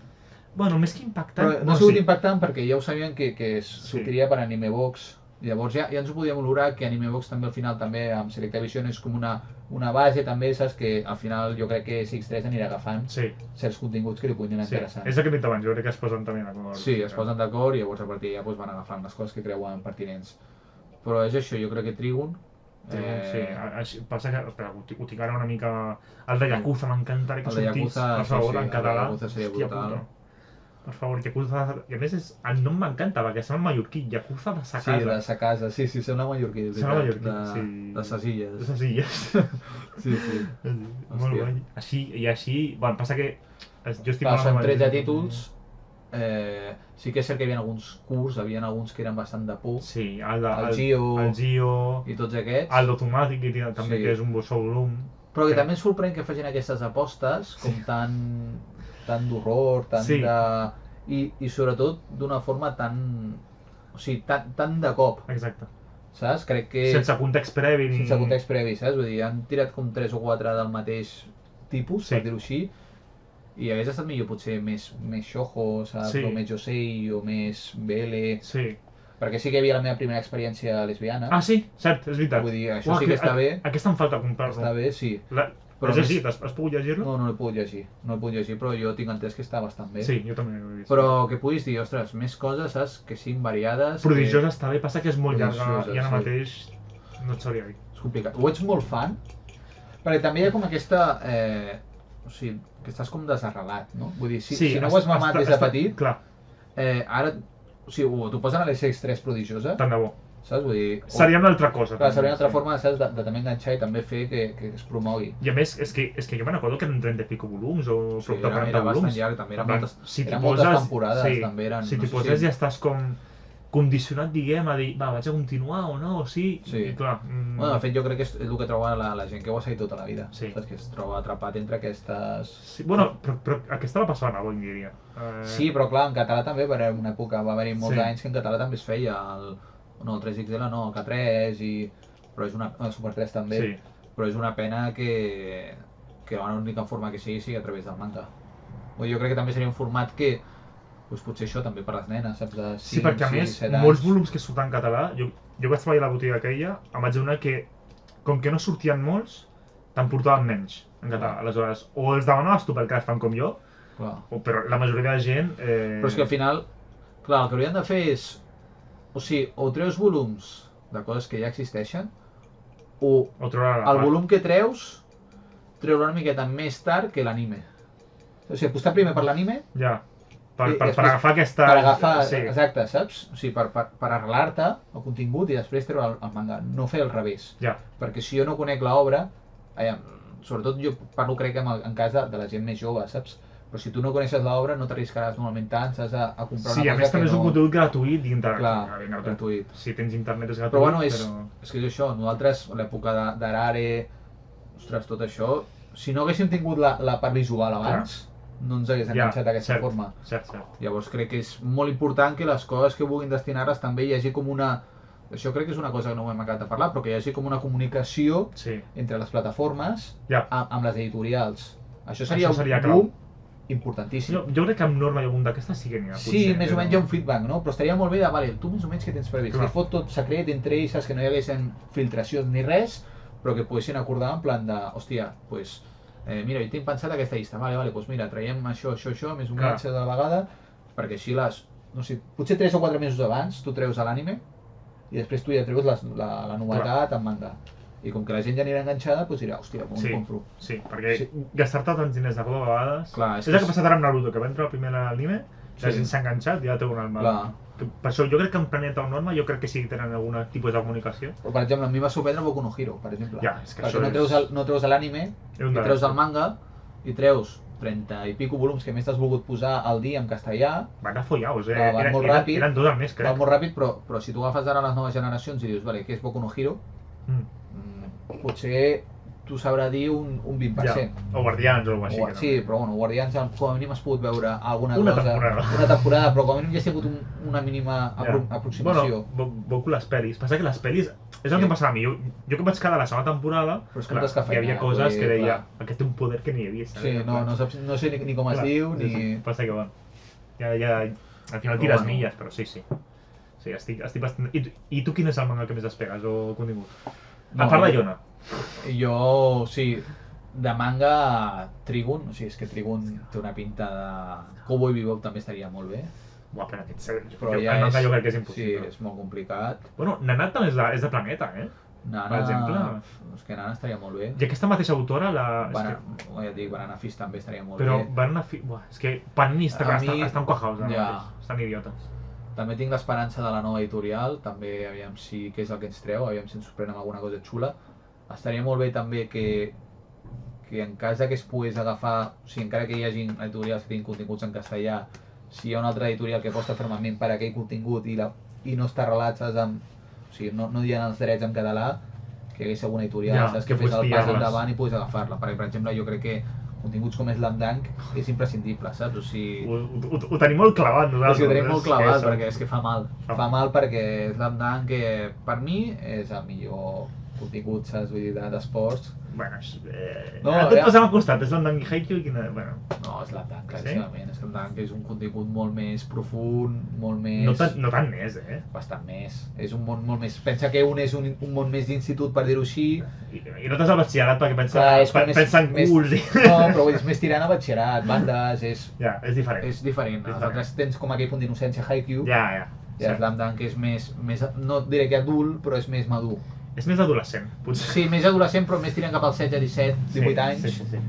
Bueno, més que impactant... Però no ha sigut impactant perquè ja ho sabien que sortiria per Animebox. Llavors ja ens ho podíem valorar, que Animebox també al final, també amb Selectavision és com una base també, saps? Que al final jo crec que SX3 anirà agafant certs continguts que li puguin anar interessants. És el que he dit abans, jo crec que es posen també d'acord. Sí, es posen d'acord i llavors a partir d'allà van agafant les coses que creuen pertinents. Però és això, jo crec que Trigun... Sí, passa que ho tinc ara una mica... El de Yakuza m'encantaria que sortís, per favor, en català. El de Yakuza seria brutal. Per favor, Yakuza... I a més, el nom m'encanta, perquè sembla mallorquí, Yakuza de sa casa. Sí, de sa casa, sí, sembla mallorquí. Sembla mallorquí, sí. De ses illes. De ses illes. Sí. Molt guai. Així... Bueno, passa que... Són 13 títols. Sí que és cert que hi havia alguns curts, hi havia alguns que eren bastant de por. Sí, el Gio i tots aquests. El d'Automàtic, també, que és un Bosso Bloom. Però que també em sorprèn que facin aquestes apostes, com tant d'horror, i sobretot d'una forma tan... O sigui, tan de cop. Exacte. Saps? Crec que... Sense context previ. Sense context previ, saps? Vull dir, han tirat com 3 o 4 del mateix tipus, per dir-ho així, I hagués estat millor potser més shoujo, saps? O més josei, o més BL... Sí. Perquè sí que hi havia la meva primera experiència lesbiana. Ah, sí? Cert, és veritat. Vull dir, això sí que està bé. Aquesta em falta comprar-lo. Està bé, sí. Però has llegit? Has pogut llegir-lo? No, no l'he pogut llegir. No l'he pogut llegir, però jo tinc entès que està bastant bé. Sí, jo també l'he vist. Però que puguis dir, ostres, més coses, saps? Que siguin variades... Prodigiosa està bé, passa que és molt llarga i ara mateix no et sabria dir. És complicat. Ho ets molt fan? Perquè també hi ha com aquesta... O sigui, que estàs com desarrelat, no? Vull dir, si no ho has mamat des de petit... Clar. Ara... O sigui, t'ho posen a l'SX3 prodigiosa... Tant de bo. Saps? Vull dir... Seria una altra cosa. Clar, seria una altra forma, saps? De també enganxar i també fer que es promogui. I a més, és que jo me n'acordo que eren 30 i pico volums o prop de 40 volums. Era bastant llarg, també eren moltes temporades, també eren... Si t'hi poses ja estàs com condicionat, diguem, a dir, va, vaig a continuar o no, o sí, i clar... Bueno, de fet, jo crec que és el que troba la gent que ho ha seguit tota la vida, saps? Que es troba atrapat entre aquestes... Sí, bueno, però aquesta va passar a Navon, diria. Sí, però clar, en català també, per una època, va haver-hi molts anys que en català també es feia no, el 3XL no, el K3 però és una... el Super 3 també, però és una pena que l'única forma que sigui a través del manga. Jo crec que també seria un format que potser això també per les nenes, saps? De 5, sí, perquè a més, 7 anys. molts volums que surten en català, jo vaig treballar a la botiga aquella, em vaig adonar que, com que no sortien molts, te'n portaven menys en català. Aleshores, o els demanaves tu perquè els fan com jo, però la majoria de la gent... Però és que al final, clar, el que haurien de fer és, o sigui, o treus volums de coses que ja existeixen, o el volum que treus, treure una miqueta més tard que l'anime. O sigui, apostar primer per l'anime... Ja. Per agafar aquesta... Per agafar, exacte, saps? O sigui, per arrelar-te el contingut i després treure el manga, no fer al revés. Perquè si jo no conec l'obra, sobretot jo parlo crec en cas de la gent més jove, saps? Però si tu no coneixes l'obra no t'arriscaràs normalment tant, saps? A comprar una cosa que no... Sí, a més també és un contingut gratuït d'internet. Clar, gratuït. Si tens internet és gratuït, però... bueno, és que és això, nosaltres, a l'època d'Arare, ostres, tot això, si no haguéssim tingut la part visual abans, no ens hagués enganxat d'aquesta forma. Llavors crec que és molt important que les coses que vulguin destinar-les també hi hagi com una... Això crec que és una cosa que no ho hem acabat de parlar, però que hi hagi com una comunicació entre les plataformes amb les editorials. Això seria un boom importantíssim. Jo crec que amb Norma i algun d'aquestes sí que n'hi ha. Sí, més o menys hi ha un feedback, no? Però estaria molt bé de, vale, tu més o menys què tens previst? Que fot tot secret entre ells, saps? Que no hi haguessin filtracions ni res, però que poguessin acordar en plan de, hòstia, doncs... mira, jo tinc pensat aquesta llista, vale, doncs mira, traiem això, més o menys de vegada, perquè així no sé, potser 3 o 4 mesos abans tu treus l'anime i després tu ja treus la novetat en manga. I com que la gent ja anirà enganxada, doncs dirà, hòstia, com ho compro. Sí, perquè gastar-te tants diners de cop a vegades... És el que ha passat ara amb Naruto, que va entrar primer a l'anime, la gent s'ha enganxat i ja té un alma. Per això jo crec que en Planeta o Norma jo crec que sí que tenen algun tipus de comunicació. Però per exemple, a mi va sorprendre Boku no Hero, per exemple. Perquè no treus l'anime, i treus el manga, i treus 30 i pico volums que més t'has volgut posar al dia en castellà. Van anar follaus, van molt ràpid. Eren 2 al mes, crec. Van molt ràpid, però si tu agafes ara les noves generacions i dius, vale, què és Boku no Hero? Potser t'ho sabrà dir un 20%. O Guardians o alguna cosa així. Sí, però bueno, Guardians com a mínim has pogut veure alguna cosa. Una temporada, però com a mínim ja has tingut una mínima aproximació. Bueno, Boku les pel·lis. Passa que les pel·lis és el que em passava a mi. Jo que vaig quedar a la segona temporada, hi havia coses que deia aquest té un poder que ni hi havia. Sí, no sé ni com es diu, ni... Passa que bueno, ja al final tires milles, però sí. Sí, estic bastant... I tu quin és el manga que més despegues o contingut? A part de Yona. Jo, sí, de manga Trigun, o sigui, és que Trigun té una pinta de... Cowboy Bebop també estaria molt bé. Buah, però el manga jo crec que és impossible. Sí, és molt complicat. Bueno, Nanat també és de Planeta, Nana, per exemple. És que Nana estaria molt bé. I aquesta mateixa autora, ja et dic, Banana Fish també estaria molt bé. Però bé. Banana Fish, és que Panini estan cuajaos ara mateix, estan idiotes. També tinc l'esperança de la nova editorial, també aviam si què és el que ens treu, aviam si ens sorprèn amb alguna cosa xula. Estaria molt bé també que en cas que es pogués agafar, o sigui, encara que hi hagi editorials que tinguin continguts en castellà, si hi ha una altra editorial que aposta fermament per aquell contingut i no està arrelat, saps, o sigui, no hi ha els drets en català, que hi hagués alguna editorial, saps, que fes el pas endavant i pogués agafar-la. Perquè, per exemple, jo crec que continguts com Slam Dunk és imprescindible, saps? O sigui... Ho tenim molt clavat, nosaltres. Ho tenim molt clavat, perquè és que fa mal. Fa mal perquè Slam Dunk, per mi, és el millor contingut, saps? Vull dir, d'esports. Bueno, ara et posem al costat, és l'Andang i Haikyuu i quina... Bueno... No, és l'Andang, claríssimament. És que l'Andang és un contingut molt més profund, molt més... No tant més, Bastant més. És un món molt més... Pensa que un és un món més d'institut, per dir-ho així. I no t'has al batxillerat perquè pensa en culs i... No, però és més tirant a batxillerat, bandes, és... Ja, és diferent. És diferent. Els altres tens com aquell punt d'innocència Haikyuu. Ja. I el Slamdunk és més... No diré que adult, però és més madur. És més adolescent, potser. Sí, més adolescent, però més tirant cap als 16, 17, 18 anys. Sí.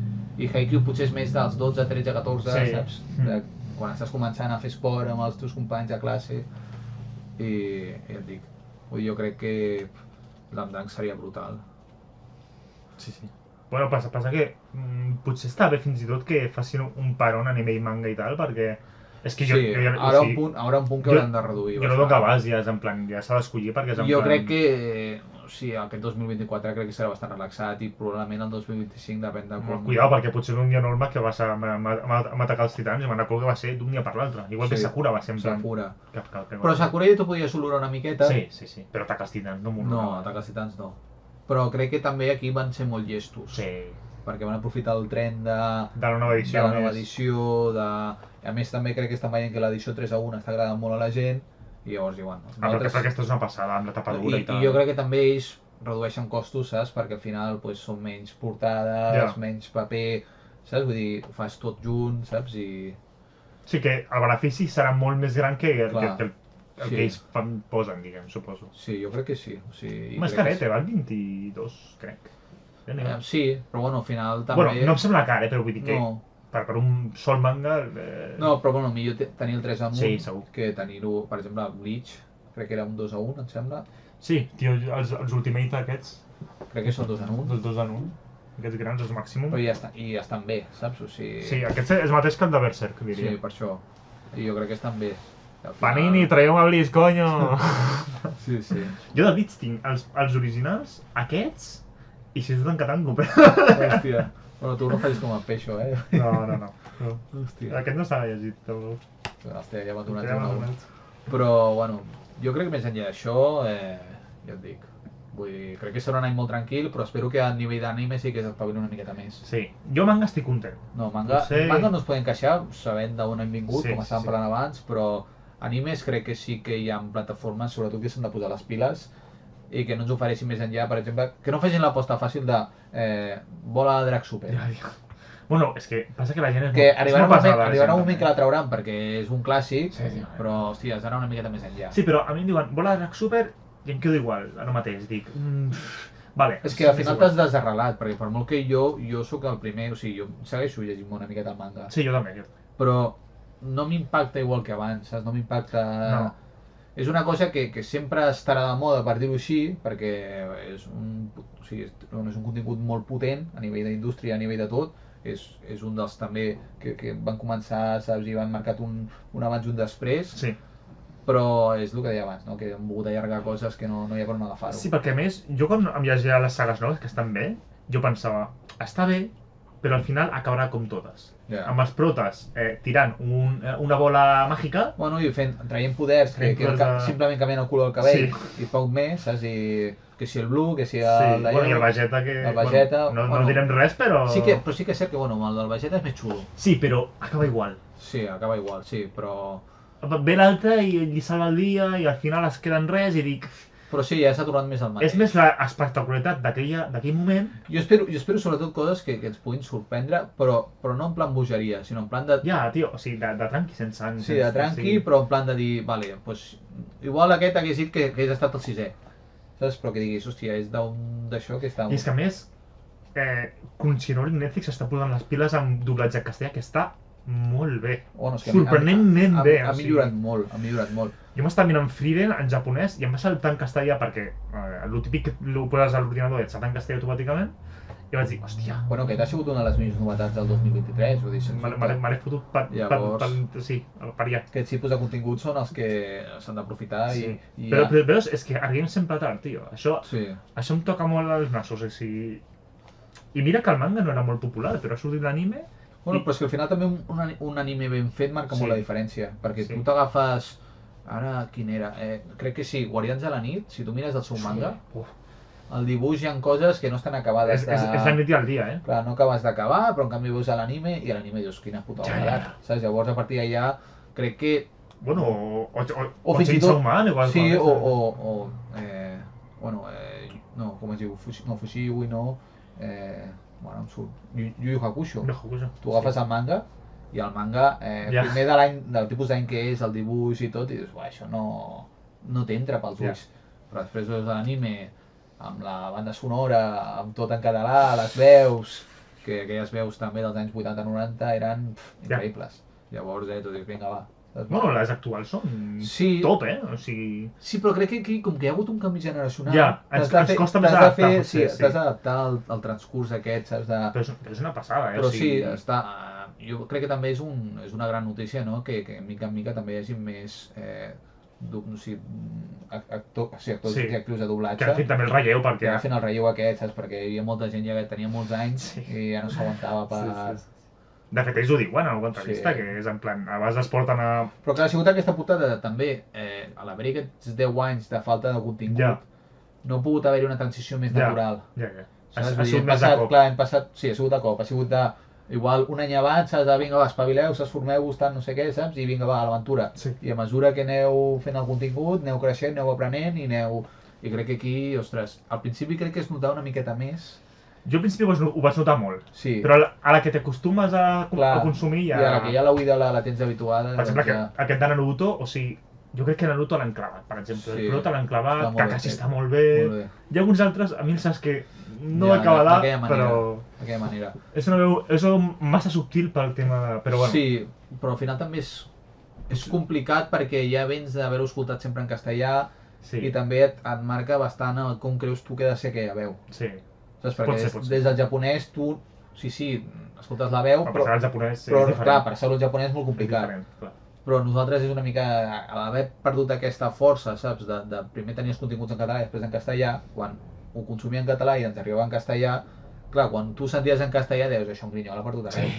I Haikyuu potser és més dels 12, 13, 14, saps? Quan estàs començant a fer esport amb els teus companys de classe. I ja et dic, jo crec que Slamdunk seria brutal. Sí. Bueno, passa que potser està bé fins i tot que facin un paron a nivell manga i tal, perquè... És que ara un punt que hauran de reduir. Jo no dono que vas, ja és en plan, ja s'ha d'escollir perquè és en plan... Jo crec que, aquest 2024 crec que serà bastant relaxat i probablement el 2025 depèn de com... Cuidao, perquè potser un dia normal que vas a atacar els titans i me'n recordo que va ser d'un dia per l'altre. Igual que Sakura va ser en plan... Sakura. Però Sakura ja t'ho podies olorar una miqueta. Sí, però atacar els titans no m'ho... No, atacar els titans no. Però crec que també aquí van ser molt llestos. Sí. Perquè van aprofitar el tren de la nova edició, a més també crec que estan veient que l'edició 3-1 està agradant molt a la gent i llavors diuen... Perquè aquesta és una passada amb la tapadura i tal. I jo crec que també ells redueixen costos, saps? Perquè al final són menys portades, menys paper, saps? Vull dir, ho fas tot junt, saps? Sí, que el benefici serà molt més gran que el que ells posen, diguem, suposo. Sí, jo crec que sí. Més caret, val 22, crec. Sí, però bueno, al final també... Bueno, no em sembla car, però vull dir que per un sol manga... No, però bueno, millor tenir el 3 amunt segur. Que tenir-ho, per exemple, Bleach, crec que era un 2-1, em sembla. Sí, tio, els Ultimate aquests... Crec que són 2-1. Els 2-1. Aquests grans, els màximum. Però ja estan bé, saps? O sigui... Sí, aquest és el mateix que el de Berserk, diria. Sí, per això. I jo crec que estan bé. Panini, traiem a Bleach, coño! Sí. Jo de Bleach tinc els originals, aquests... I si és en català en compré. Hòstia. Bueno, tu no facis com el Peixo, No. Hòstia. Aquest no s'ha llegit, tampoc. Hòstia, ja m'ha donat Però, bueno, jo crec que més enllà d'això, ja et dic, vull dir, crec que serà un any molt tranquil, però espero que a nivell d'anime sí que s'espavili una miqueta més. Sí, jo manga estic content. No, manga no es poden queixar, sabent d'on hem vingut, com estàvem parlant abans, però animes crec que sí que hi ha plataformes, sobretot que s'han de posar les piles, i que no ens ofereixin més enllà, per exemple, que no facin l'aposta fàcil de bola de Drac Super. Bueno, és que passa que la gent és que arribarà un moment que la trauran perquè és un clàssic, però hòstia, serà una miqueta més enllà. Sí, però a mi em diuen bola de Drac Super i em quedo igual, ara mateix, dic... Vale. És que al final t'has desarrelat, perquè per molt que jo sóc el primer, o sigui, jo segueixo llegint una miqueta el manga. Sí, jo també. Però no m'impacta igual que abans, saps? No m'impacta... No. És una cosa que sempre estarà de moda, per dir-ho així, perquè és un contingut molt potent a nivell d'indústria, a nivell de tot. És un dels també que van començar, saps, i van marcat un abans i un després. Sí. Però és el que deia abans, no? Que han volgut allargar coses que no hi ha per on agafar-ho. Sí, perquè a més, jo quan em llegia les sagues noves, que estan bé, jo pensava, està bé, però al final acabarà com totes. Amb els protes tirant una bola màgica... Bueno, i traient poders que simplement canvien el color del cabell i poc més, saps? Que si el Blue, que si el d'allò... I el Vegeta que... El Vegeta... No direm res, però... Però sí que és cert que, bueno, el del Vegeta és més xulo. Sí, però acaba igual. Sí, acaba igual, sí, però... Ve l'altre i li salva el dia i al final es queda en res i dic... Però sí, ja s'ha tornat més al mateix. És més l'espectacularitat d'aquell moment. Jo espero sobretot coses que ens puguin sorprendre, però no en plan bogeria, sinó en plan de... Ja, tio, o sigui, de tranqui, sense anys. Sí, de tranqui, però en plan de dir, vale, doncs igual aquest hagués dit que hagués estat el 6è. Saps? Però que diguis, hòstia, és d'això que està... I és que a més, Crunchyroll i Netflix està posant les piles amb doblatge castellà, que està molt bé. Sorprenentment bé. Ha millorat molt, Jo m'estava mirant Frieren en japonès i em va saltar en castellà perquè el típic que ho poses a l'ordinador i et salta en castellà automàticament i vaig dir, hòstia... Bueno, aquest ha sigut una de les millors novetats del 2023, vull dir, sens dubte. Me l'he fotut per allà. Aquests tipus de continguts són els que s'han d'aprofitar i... Però veus, és que arribem sempre tard, tio. Això em toca molt als nassos, o sigui... I mira que el manga no era molt popular, però ha sortit l'anime... Bueno, però és que al final també un anime ben fet marca molt la diferència, perquè tu t'agafes... Ara, quin era? Crec que sí, Guardians de la nit, si tu mires el seu manga, el dibuix hi ha coses que no estan acabades És la nit i el dia, Clar, no acabes d'acabar, però en canvi veus l'anime i l'anime dius, quina puta barbadat, saps? Llavors a partir d'allà crec que... Bueno, o fins i Chainsaw tot... Man, igual. Sí, no, com es diu? No, Fushigui no... Bueno, em surt... Yu Yu Hakusho. Tu agafes el manga i el manga, primer del tipus d'any que és, el dibuix i tot, i dius, això no t'entra pels ulls. Però després veus l'anime amb la banda sonora, amb tot en català, les veus, que aquelles veus també dels anys 80-90 eren increïbles. Llavors tu dius, vinga, va. Bueno, les actuals són top, o sigui... Sí, però crec que aquí, com que hi ha hagut un canvi generacional... Ja, ens costa més adaptar. Sí, t'has d'adaptar al transcurs aquest, saps? Però és una passada, Però sí, està... Jo crec que també és una gran notícia, no?, que mica en mica també hi hagi més... actors i actrius de doblatge... Que han fet també el relleu, perquè... Que han fet el relleu aquest, saps? Perquè hi havia molta gent ja que tenia molts anys i ja no s'aguantava per... De fet, ells ho diuen en alguna entrevista, que és en plan, a vegades es porten a... Però clar, ha sigut aquesta putada també, a l'haver-hi aquests 10 anys de falta de contingut, no ha pogut haver-hi una transició més natural. Ha sigut més de cop. Clar, hem passat, sí, ha sigut de cop, ha sigut de... Igual un any abans saps de vinga va, espavileu, s'esformeu tant no sé què, saps? I vinga va, a l'aventura. I a mesura que aneu fent el contingut, aneu creixent, aneu aprenent i aneu... I crec que aquí, ostres, al principi crec que es notava una miqueta més. Jo al principi ho vaig notar molt, però a la que t'acostumes a consumir ja... I a la que ja l'oïda la tens habituada... Per exemple, aquest de Naruto, o sigui, jo crec que Naruto l'han clavat, per exemple. El Naruto l'han clavat, Kakashi està molt bé... Hi ha alguns altres, a mi em saps que no m'acaba però... D'aquella manera. És massa subtil pel tema de... Però bueno. Sí, però al final també és complicat perquè ja vens d'haver-ho escoltat sempre en castellà i també et marca bastant com creus tu que ha de ser aquella veu. Sí. Saps? Perquè des del japonès tu, sí, escoltes la veu, però el japonès és diferent. Clar, per ser el japonès és molt complicat. Però nosaltres és una mica, a l'haver perdut aquesta força, saps? De primer tenir els continguts en català i després en castellà, quan ho consumia en català i ens arribava en castellà, clar, quan tu senties en castellà deies, això un grinyol ha perdut arreu.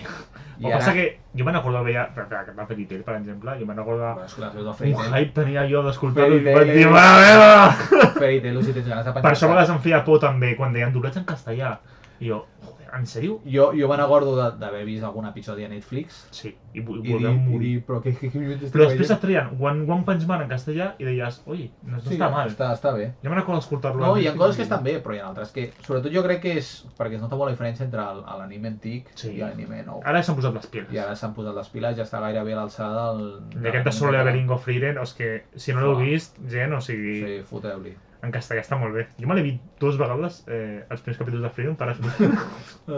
El que passa que jo me'n recordo veia, per Fairy Tail, per exemple, jo me'n recordo un hype tenia jo d'escoltar-ho i vaig dir, mare meva! Fairy Tail, si tens ganes de pensar. Per això a vegades em feia por també, quan deien doblatge en castellà. I jo, joder, en sèrio? Jo me'n recordo d'haver vist algun episodi a Netflix. Sí, i voler morir. Però després et treien One Punch Man en castellà i deies, oi, no està mal. Està bé. Jo me'n recordo d'escoltar-lo. No, hi ha coses que estan bé, però hi ha altres que... Sobretot jo crec que és perquè es nota molt la diferència entre l'anime antic i l'anime nou. Ara s'han posat les piles. I ara s'han posat les piles, ja està gairebé a l'alçada del... I aquest de Solo Leveling of Frieren, és que si no l'heu vist, gent, o sigui... Sí, foteu-li. En castellà està molt bé. Jo me l'he vist 2 vegades els primers capítols de Frieren per escoltar.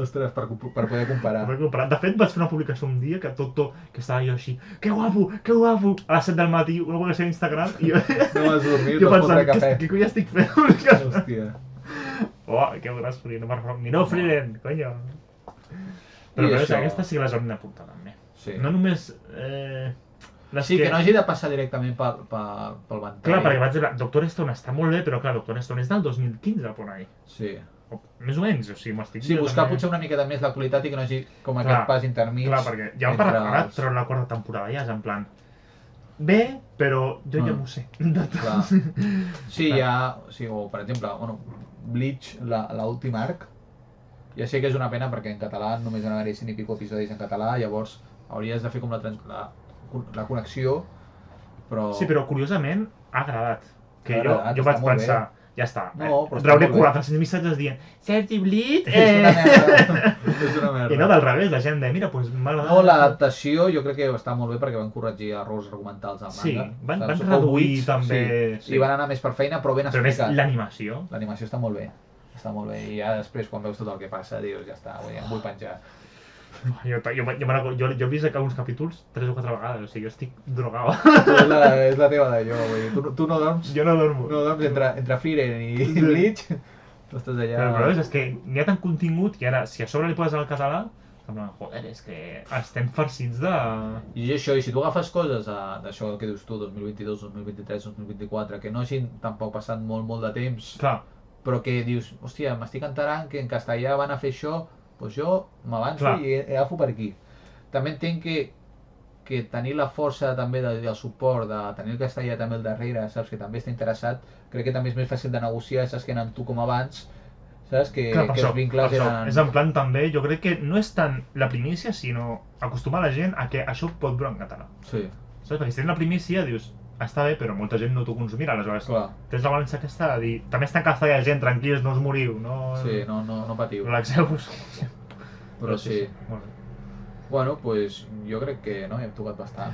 Ostres, per poder comparar. De fet, vaig fer una publicació un dia que que estava jo així, que guapo, a les 7 del matí, una publicació a Instagram i jo... No vas dormir, no pots fotre cafè. Què coi estic fent? Hòstia. Que gros, Frieren. Miró, Frieren, coño. Però aquesta sí que les hem d'apuntar també. No només... Sí, que no hagi de passar directament pel ventall. Clar, perquè vaig dir, Doctor Stone està molt bé, però clar, Doctor Stone és del 2015, por ahí. Sí. Més o menys, o sigui, m'estic... Sí, buscar potser una miqueta més la qualitat i que no hagi com aquest pas intermig. Clar, perquè ja ara treure la quarta temporada, ja és en plan... Bé, però jo ja m'ho sé. Clar. Sí, ja... O, per exemple, Bleach, l'últim arc, ja sé que és una pena perquè en català només van haver-hi 100 i pico episodis en català, llavors hauries de fer com la connexió, però... Sí, però curiosament ha agradat. Que jo vaig pensar, ja està, trauré 400 missatges dient Sergi Bleach, És una merda. I no del revés, la gent deia, mira, doncs m'ha agradat. No, l'adaptació jo crec que està molt bé perquè van corregir errors argumentals al manga. Sí, van reduir també... I van anar més per feina, però ben explicat. Però l'animació... L'animació està molt bé. Està molt bé, i ja després quan veus tot el que passa dius, ja està, em vull penjar. Jo he vist alguns capítols 3 o 4 vegades, o sigui, jo estic drogado. És la teva d'allò, vull dir, tu no dorms? Jo no dormo. No dorms entre Frieren i Bleach, tu estàs allà... Però el problema és que n'hi ha tant contingut que ara, si a sobre li poses al català, joder, és que estem farcits de... I això, i si tu agafes coses d'això que dius tu, 2022, 2023, 2024, que no hagin tampoc passat molt de temps, però que dius, hòstia, m'estic enterant que en castellà van a fer això, doncs jo m'avanço i agafo per aquí. També entenc que que tenir la força també del suport, de tenir el castellà també al darrere, saps, que també està interessat, crec que també és més fàcil de negociar, saps, que amb tu com abans, saps, que els vincles eren... És en plan també, jo crec que no és tant la primícia, sinó acostumar la gent a que això pot durar en català. Sí. Saps? Perquè si tens la primícia, dius, està bé, però molta gent no t'ho consumirà, aleshores tens la balança aquesta de dir, també està en castellà, gent, tranquils, no us moriu, no... Sí, no patiu. Relaxeu-vos. Però sí. Molt bé. Bueno, pues jo crec que no, ja hem tocat bastant.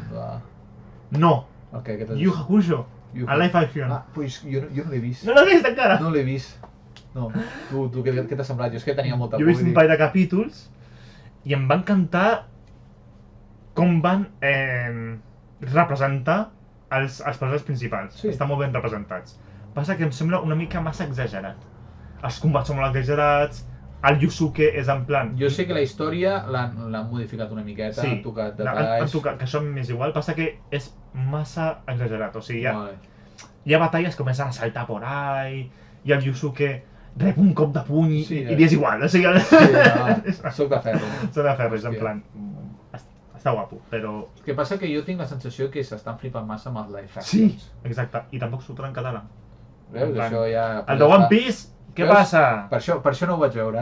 No! Okay, Yu Hakusho, a live action. Ah, pues jo no l'he vist. No l'has vist encara? No l'he vist. No, tu què t'ha semblat? Jo és que tenia molta por. Jo he vist un parell de capítols i em va encantar com van representar els personatges principals. Sí. Estan molt ben representats. Passa que em sembla una mica massa exagerat. Els combats són molt exagerats, el Yusuke és en plan... Jo sé que la història l'han modificat una miqueta, han tocat detalls... Han tocat, que això m'és igual, passa que és massa exagerat, o sigui, hi ha batalles que comencen a saltar por ahí, i el Yusuke rep un cop de puny i li és igual, o sigui... Soc de ferro. Soc de ferro, és en plan... Està guapo, però... El que passa que jo tinc la sensació que s'estan flipant massa amb els live actions. Sí, exacte, i tampoc surten en català. Veus, això ja... El de One Piece... Què passa? Per això no ho vaig veure.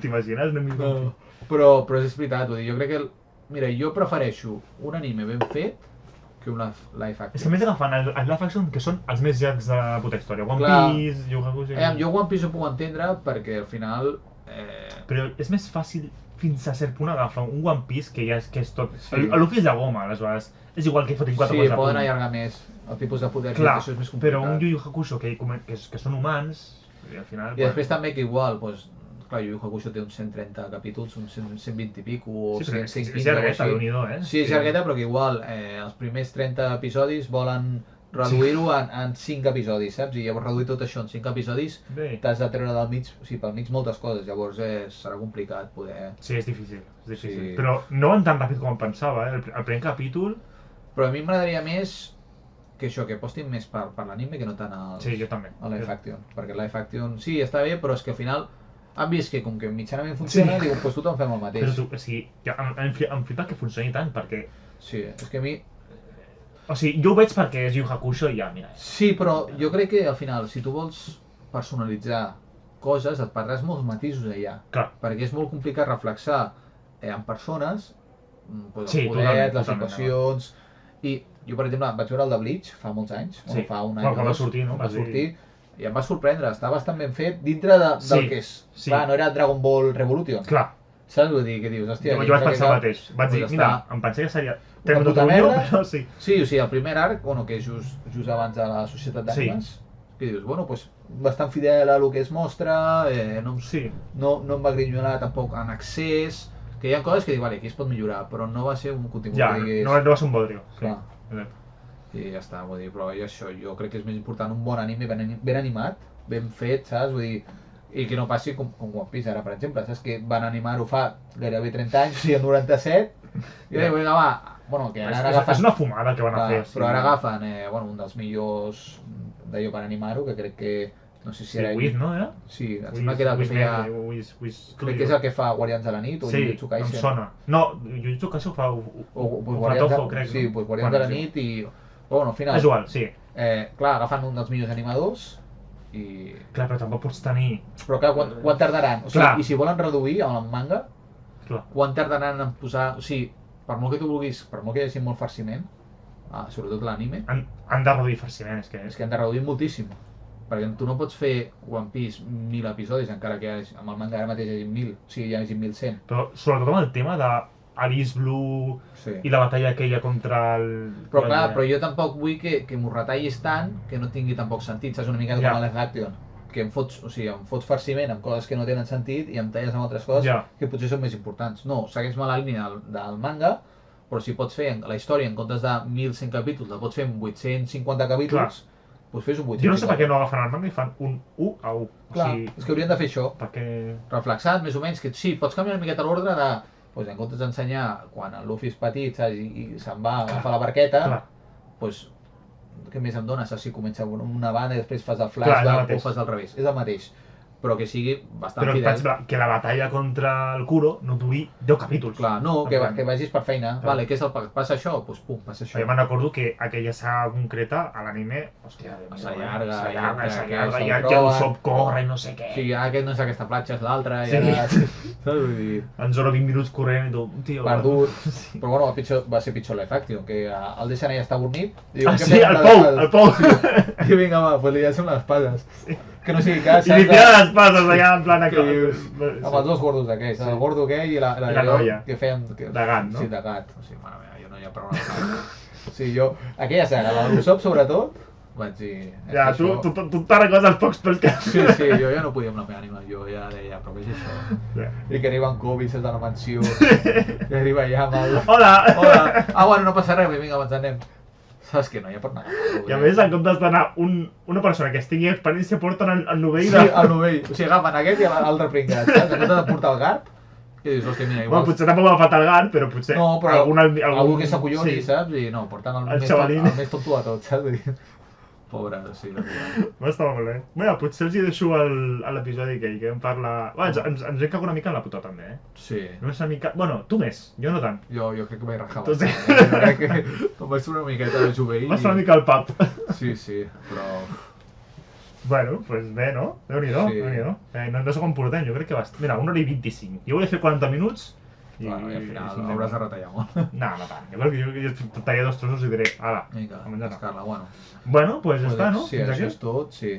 T'imagines? No. Però és veritat, vull dir, jo crec que... Mira, jo prefereixo un anime ben fet que un live action. És que més agafant els live action que són els més llargs de la puta història. One Piece, Yu Hakusho... Jo One Piece ho puc entendre perquè al final... Però és més fàcil fins a cert punt agafar un One Piece que ja és tot... Luffy és de goma, aleshores. És igual que fotin 4 coses a punt. Sí, poden allargar més el tipus de poder, que això és més complicat. Però un Yu Hakusho que són humans... I, al final, després també que igual, doncs, clar, Yu Yu Hakusho té uns 130 capítols, uns 120 i pico, o 115 és llargueta, Déu-n'hi-do, Sí, és llargueta, però que igual els primers 30 episodis volen reduir-ho en 5 episodis, saps? I llavors reduir tot això en 5 episodis t'has de treure del mig, o sigui, pel mig moltes coses, llavors serà complicat poder... Sí, és difícil. Però no van tan ràpid com em pensava, el primer capítol... Però a mi m'agradaria més que això, que apostin més per l'anime que no tant al live action. Perquè el live action sí, està bé, però és que al final han vist que com que mitjanament funciona, diuen, doncs tothom fem el mateix. Però tu, o sigui, em flipa que funcioni tant, perquè... Sí, és que a mi... O sigui, jo ho veig perquè és Yu Hakusho i ja, mira. Sí, però jo crec que al final, si tu vols personalitzar coses, et perdràs molts matisos allà. Clar. Perquè és molt complicat reflexar en persones, el poder, les situacions... I jo, per exemple, vaig veure el de Bleach fa molts anys, fa un any o dos. Va sortir, no? Va sortir i em va sorprendre, està bastant ben fet dintre del que és. Clar, no era Dragon Ball Revolution. Clar. Saps? Vull dir, que dius, hòstia... Jo vaig pensar el mateix. Vaig dir, mira, em pensé que seria... Una puta merda, però sí. Sí, o sigui, el primer arc, que és just abans de la Societat d'Ànimes, que dius, bueno, doncs bastant fidel a lo que es mostra, no em va grinyolar tampoc en excés, que hi ha coses que dic, vale, aquí es pot millorar, però no va ser un contingut que digués... No va ser un bodrio. Clar. I ja està, vull dir, però això jo crec que és més important un bon anime ben animat, ben fet, saps? Vull dir, i que no passi com One Piece ara, per exemple, saps? Que van animar-ho fa gairebé 30 anys, o sigui, el 97, i dic, vinga, va, bueno, que ara agafen... És una fumada que van a fer. Però ara agafen, un dels millors d'allò per animar-ho, que crec que... No sé si era... Wiz, no, era? Sí, em sembla que era el que feia... Crec que és el que fa Guardians de la nit o Jujutsu Kaisen. Sí, em sona. No, Jujutsu Kaisen fa... Toho, crec. Sí, Guardians de la nit i... Bueno, al final... És igual, sí. Clar, agafant un dels millors animadors i... Clar, però tampoc pots tenir... Però clar, quan tardaran? O sigui, i si volen reduir amb el manga, quan tardaran en posar... O sigui, per molt que tu vulguis, per molt que hi hagi molt farciment, sobretot l'anime... Han de reduir farciment, és que... És que han de reduir moltíssim. Perquè tu no pots fer One Piece 1.000 episodis, encara que amb el manga ara mateix hi hagi 1.000, o sigui, hi hagi 1.100. Però sobretot amb el tema de Alice Blue i la batalla aquella contra el... Però clar, però jo tampoc vull que m'ho retallis tant que no tingui tampoc sentit, saps? Una mica com a Live Action, que em fots farciment amb coses que no tenen sentit i em talles amb altres coses que potser són més importants. No, segueix-me la línia del manga, però si pots fer la història en comptes de 1.100 capítols, la pots fer en 850 capítols, doncs fes un 850. Jo no sé per què no agafen el manga i fan un 1 a 1. Clar, és que haurien de fer això. Perquè... Reflexat, més o menys, que sí, pots canviar una miqueta l'ordre de... Doncs en comptes d'ensenyar quan el Luffy és petit, saps, i se'n va a agafar la barqueta, doncs què més em dona, saps, si comença una banda i després fas el flashback o fas al revés. És el mateix. però que sigui bastant però, per fidel. exemple, que la batalla contra el Kuro no duri 10 capítols. Clar, no, que vagis per feina. Vale, què és el passa això? Doncs pum, passa això. Jo me'n recordo que aquella saga concreta, a l'anime, hòstia, s'allarga, i ja l'Usopp corre i no sé què. Sí, aquest no és aquesta platja, és l'altra, i Sí. ara... Saps? Vull dir... En Zoro 20 minuts corrent i tot, tio... Perdut. Sí. Però bueno, va ser pitjor live action, que el deixen allà està adormit. Ah, sí, el Pou! I vinga, va, pues li llacem les espases. Que no sigui cas, I li tira les espases allà en plan... Que dius, amb els dos gordos aquells, el gordo aquell i la noia. que feien... De gat, no? Sí, de gat. O sigui, mare meva, jo no hi ha prou una. Sí, jo... Aquella saga, la de l'Usopp sobretot, vaig dir... Ja, tu te'n recordes els pocs pels que... Sí, jo ja no podia amb la meva ànima, jo ja deia, però què és això? Ja. I que arriben Kobe des de la mansió, que arriba allà amb el... Hola! Ah, bueno, no passa res, vinga, ens anem. Saps que no hi ha per anar. I a més, en comptes d'anar una persona que estigui experiència, porten el novell de... Sí, el novell. O sigui, agafen aquest i l'altre pringat, saps? En comptes de portar el Garp, que dius, hòstia, mira, igual... Bueno, potser tampoc m'ha agafat el Garp, però potser... No, però algú que sí. s'acolloni, saps? I no, portant el més tonto de tot, saps? Pobre, sí, la veritat. Va estar molt bé. Bé, potser els hi deixo l'episodi que em parla... Ens hem cagat una mica en la puta també, Sí. Només una mica... Bueno, tu més, jo no tant. Jo crec que vaig rajar Tu sí. Jo crec que em vaig fer una miqueta de jovell. Vas fer una mica al pub. Sí, però... Bueno, pues bé, no? Déu-n'hi-do, Sí. Déu-n'hi-do. No sé com portem, jo crec que mira, 1 hora i 25. Jo volia fer 40 minuts i... Bueno, i al final hauràs de retallar molt. No tant. Jo crec que jo tallaré 2 trossos i diré, ala, Vinga, a menjar. cascar-la, bueno. Bueno, pues ja està, no? Sí, això és tot, sí.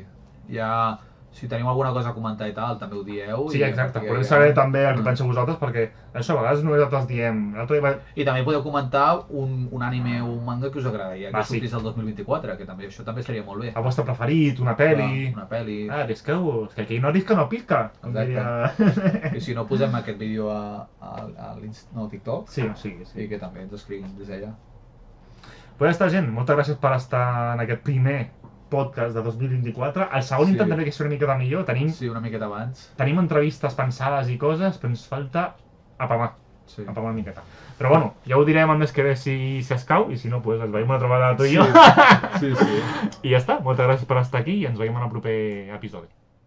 Ja, si teniu alguna cosa a comentar i tal, també ho dieu. Sí, exacte, podeu saber també el que penseu vosaltres, perquè això a vegades nosaltres diem... I també podeu comentar un anime o un manga que us agradaria, que sortís el 2024, que també això també seria molt bé. El vostre preferit, una pel·li... Una pel·li... Arrisqueu-vos, que el que no arrisca no pica. Exacte. I si no, posem aquest vídeo a TikTok. Sí. I que també ens escriguin des d'allà. Pues ja està, gent, moltes gràcies per estar en aquest primer podcast de 2024. El segon intentaré que sigui una miqueta millor. Sí, una miqueta abans. Tenim entrevistes pensades i coses, però ens falta apamar. Sí. Apamar una miqueta. Però bueno, ja ho direm el mes que ve si escau, i si no, pues ens veiem una trobada tu i jo. Sí. I ja està, moltes gràcies per estar aquí i ens veiem en el proper episodi.